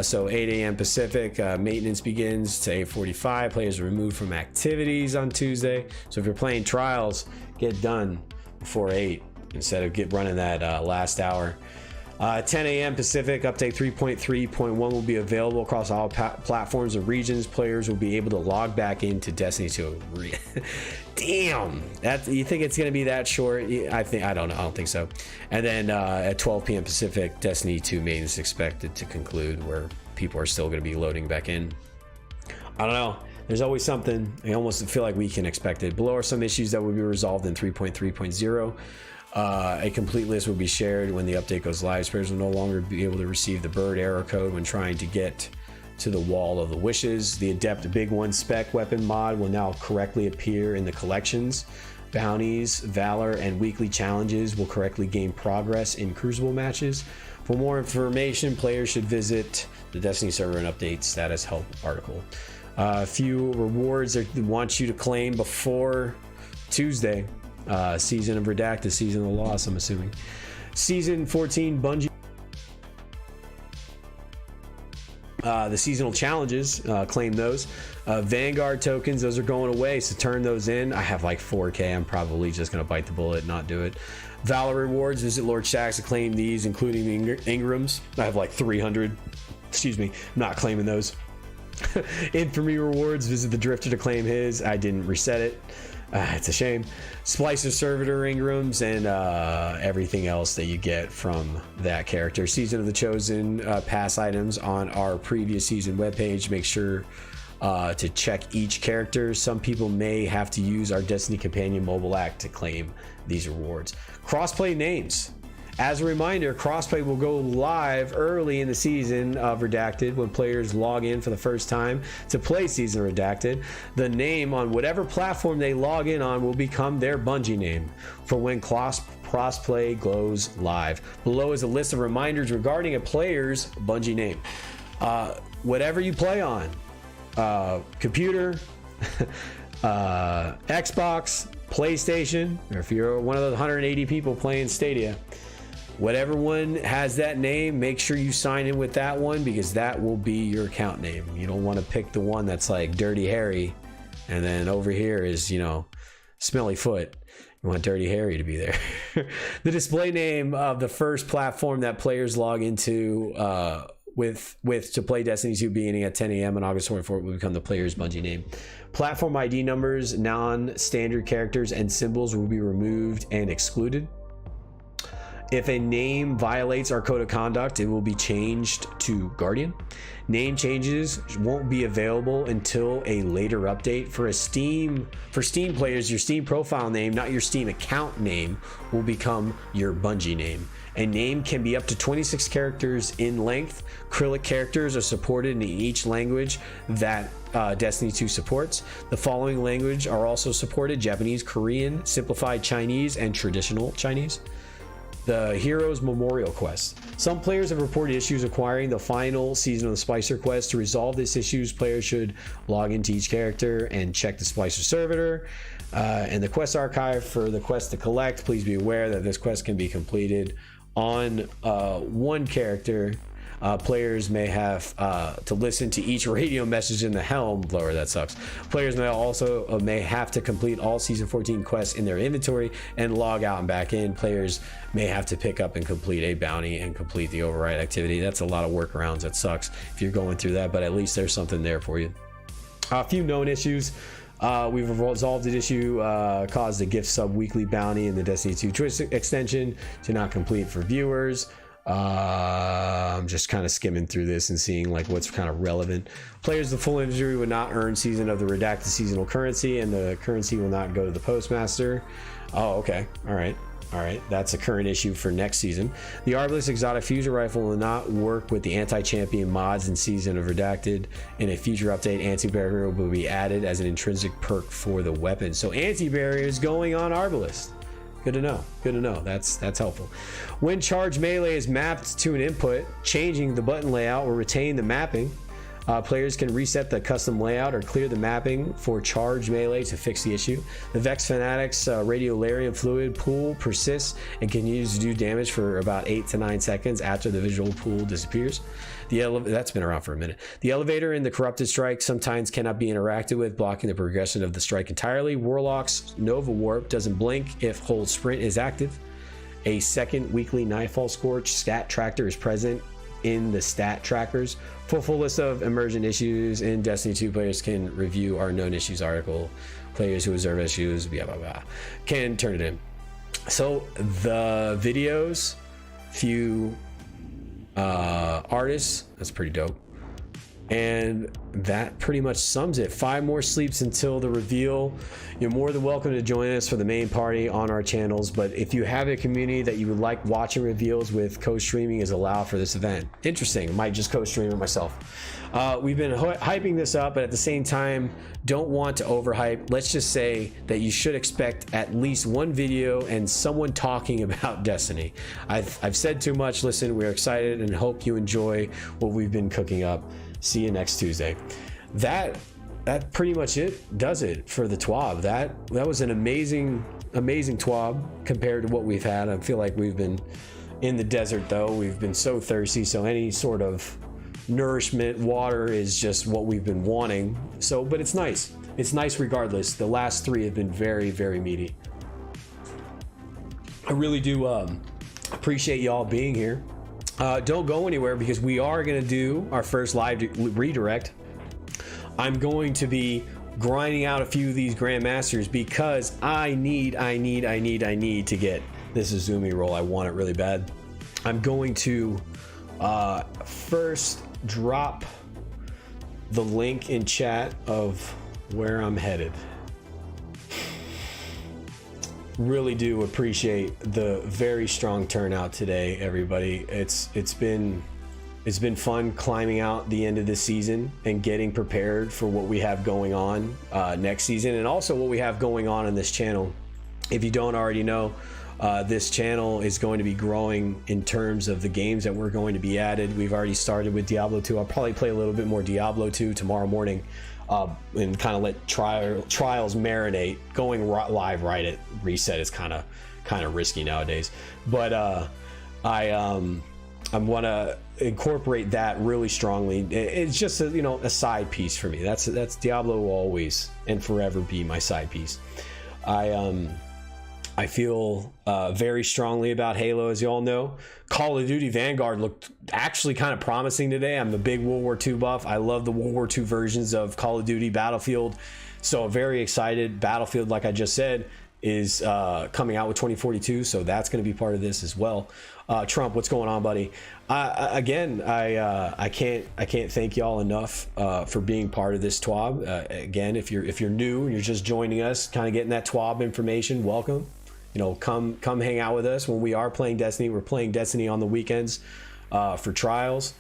So 8 a.m. Pacific, maintenance begins to 8:45. Players are removed from activities on Tuesday. So if you're playing Trials, get done before 8 instead of running that last hour. 10 a.m. Pacific, update 3.3.1 will be available across all platforms and regions. Players will be able to log back into Destiny 2. Damn, you think it's going to be that short? I don't know. I don't think so. And then at 12 p.m. Pacific, Destiny 2 maintenance expected to conclude, where people are still going to be loading back in. I don't know. There's always something. I almost feel like we can expect it. Below are some issues that will be resolved in 3.3.0. A complete list will be shared when the update goes live. Players will no longer be able to receive the bird error code when trying to get to the Wall of the Wishes. The Adept Big One spec weapon mod will now correctly appear in the collections. Bounties, Valor, and weekly challenges will correctly gain progress in Crucible matches. For more information, players should visit the Destiny server and update status help article. A few rewards they want you to claim before Tuesday. Season of Redacted, Season of the Lost, I'm assuming. Season 14 Bungie. The seasonal challenges, claim those. Vanguard tokens, those are going away, so turn those in. I have like 4K. I'm probably just going to bite the bullet and not do it. Valor Rewards, visit Lord Shaxx to claim these, including the Ingrams. I have like 300. Excuse me, I'm not claiming those. Infamy Rewards, visit the Drifter to claim his. I didn't reset it. It's a shame. Splicer Servitor Ingrams and everything else that you get from that character. Season of the Chosen pass items on our previous season webpage. Make sure to check each character. Some people may have to use our Destiny Companion mobile app to claim these rewards. Crossplay names. As a reminder, crossplay will go live early in the season of Redacted when players log in for the first time to play Season Redacted. The name on whatever platform they log in on will become their Bungie name for when crossplay goes live. Below is a list of reminders regarding a player's Bungie name. Whatever you play on, computer, Xbox, PlayStation, or if you're one of the 180 people playing Stadia, whatever one has that name, make sure you sign in with that one, because that will be your account name. You don't want to pick the one that's like Dirty Harry and then over here is, Smelly Foot. You want Dirty Harry to be there. The display name of the first platform that players log into to play Destiny 2 beginning at 10 a.m. on August 24th will become the player's Bungie name. Platform ID numbers, non-standard characters, and symbols will be removed and excluded. If a name violates our code of conduct, it will be changed to Guardian. Name changes won't be available until a later update. For Steam players, your Steam profile name, not your Steam account name, will become your Bungie name. A name can be up to 26 characters in length. Cyrillic characters are supported in each language that Destiny 2 supports. The following language are also supported: Japanese, Korean, Simplified Chinese, and Traditional Chinese. The Hero's Memorial Quest. Some players have reported issues acquiring the final season of the Splicer Quest. To resolve these issues, players should log into each character and check the Splicer server and the quest archive for the quest to collect. Please be aware that this quest can be completed on one character. Players may have to listen to each radio message in the helm. Lower, that sucks. Players may also may have to complete all season 14 quests in their inventory and log out and back in. Players may have to pick up and complete a bounty and complete the override activity. That's a lot of workarounds. That sucks if you're going through that, but at least there's something there for you. A few known issues. We've resolved an issue caused a gift sub weekly bounty in the Destiny 2 Twitch extension to not complete for viewers. I'm just kind of skimming through this and seeing like what's kind of relevant. Players of the full inventory would not earn season of the redacted seasonal currency, and the currency will not go to the postmaster. Oh, okay. All right. That's a current issue for next season. The Arbalest exotic fusion rifle will not work with the anti-champion mods in season of redacted. In a future update, anti-barrier will be added as an intrinsic perk for the weapon. So anti-barrier is going on Arbalest. Good to know. That's helpful. When charge melee is mapped to an input, changing the button layout will retain the mapping. Players can reset the custom layout or clear the mapping for charge melee to fix the issue. The Vex Fanatics Radiolarian fluid pool persists and continues to do damage for about 8 to 9 seconds after the visual pool disappears. That's been around for a minute. The elevator in the Corrupted Strike sometimes cannot be interacted with, blocking the progression of the strike entirely. Warlock's Nova Warp doesn't blink if hold sprint is active. A second weekly Nightfall Scorch stat tracker is present in the stat trackers. For a full list of emergent issues in Destiny 2, players can review our known issues article. Players who observe issues, blah, blah, blah, can turn it in. So the videos, few artists, that's pretty dope. And that pretty much sums it. 5 more sleeps until the reveal. You're more than welcome to join us for the main party on our channels, but if you have a community that you would like watching reveals with, co-streaming is allowed for this event. Interesting. Might just co-stream it myself. We've been hyping this up, but at the same time, don't want to overhype. Let's just say that you should expect at least one video and someone talking about Destiny. I've said too much. Listen, we're excited and hope you enjoy what we've been cooking up. See you next Tuesday. That pretty much does it for the TWAB. That was an amazing TWAB compared to what we've had. I feel like we've been in the desert though. We've been so thirsty, so any sort of nourishment, water is just what we've been wanting. So, but it's nice. It's nice regardless. The last 3 have been very, very meaty. I really do appreciate y'all being here. Don't go anywhere because we are going to do our first live redirect. I'm going to be grinding out a few of these Grandmasters because I need to get this Izumi roll. I want it really bad. I'm going to first drop the link in chat of where I'm headed. Really do appreciate the very strong turnout today, everybody. It's been fun climbing out the end of the season and getting prepared for what we have going on next season, and also what we have going on this channel. If you don't already know, this channel is going to be growing in terms of the games that we're going to be added. We've already started with Diablo 2. I'll probably play a little bit more Diablo 2 tomorrow morning. And kind of let trials marinate. Going live right at reset is kind of risky nowadays, but I want to incorporate that really strongly. It's just a side piece for me. That's Diablo will always and forever be my side piece. I feel very strongly about Halo, as you all know. Call of Duty Vanguard looked actually kind of promising today. I'm a big World War II buff. I love the World War II versions of Call of Duty, Battlefield. So very excited. Battlefield, like I just said, is coming out with 2042. So that's going to be part of this as well. Trump, what's going on, buddy? Again, I can't thank y'all enough for being part of this TWAB. Again, if you're new and you're just joining us, kind of getting that TWAB information, welcome. You know, come hang out with us when we are playing Destiny. We're playing Destiny on the weekends for trials.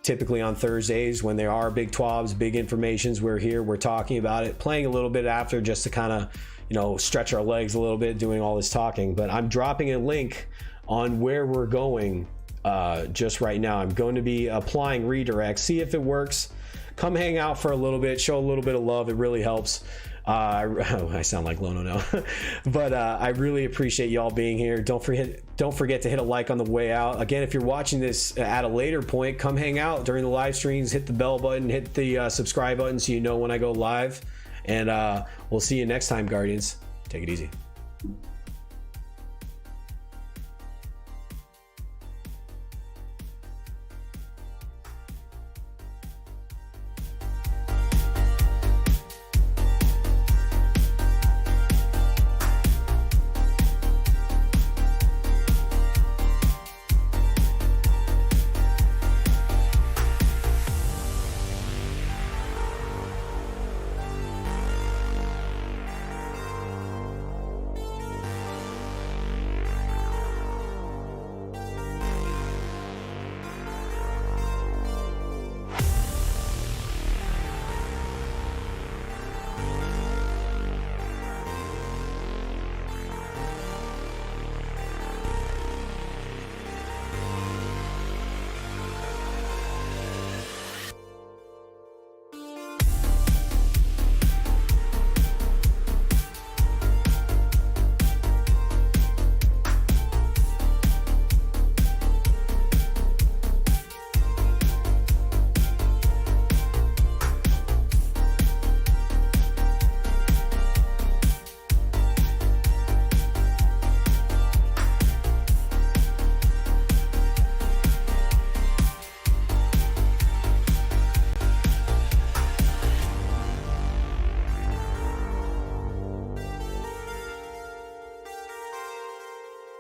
Typically on Thursdays when there are big TWABs, big informations, we're here, we're talking about it, playing a little bit after just to kind of, you know, stretch our legs a little bit, doing all this talking. But I'm dropping a link on where we're going just right now. I'm going to be applying redirect, see if it works. Come hang out for a little bit, show a little bit of love. It really helps. I sound like Lono now, but I really appreciate y'all being here. Don't forget to hit a like on the way out. Again, if you're watching this at a later point, come hang out during the live streams. Hit the bell button, hit the subscribe button so you know when I go live. And we'll see you next time, Guardians. Take it easy.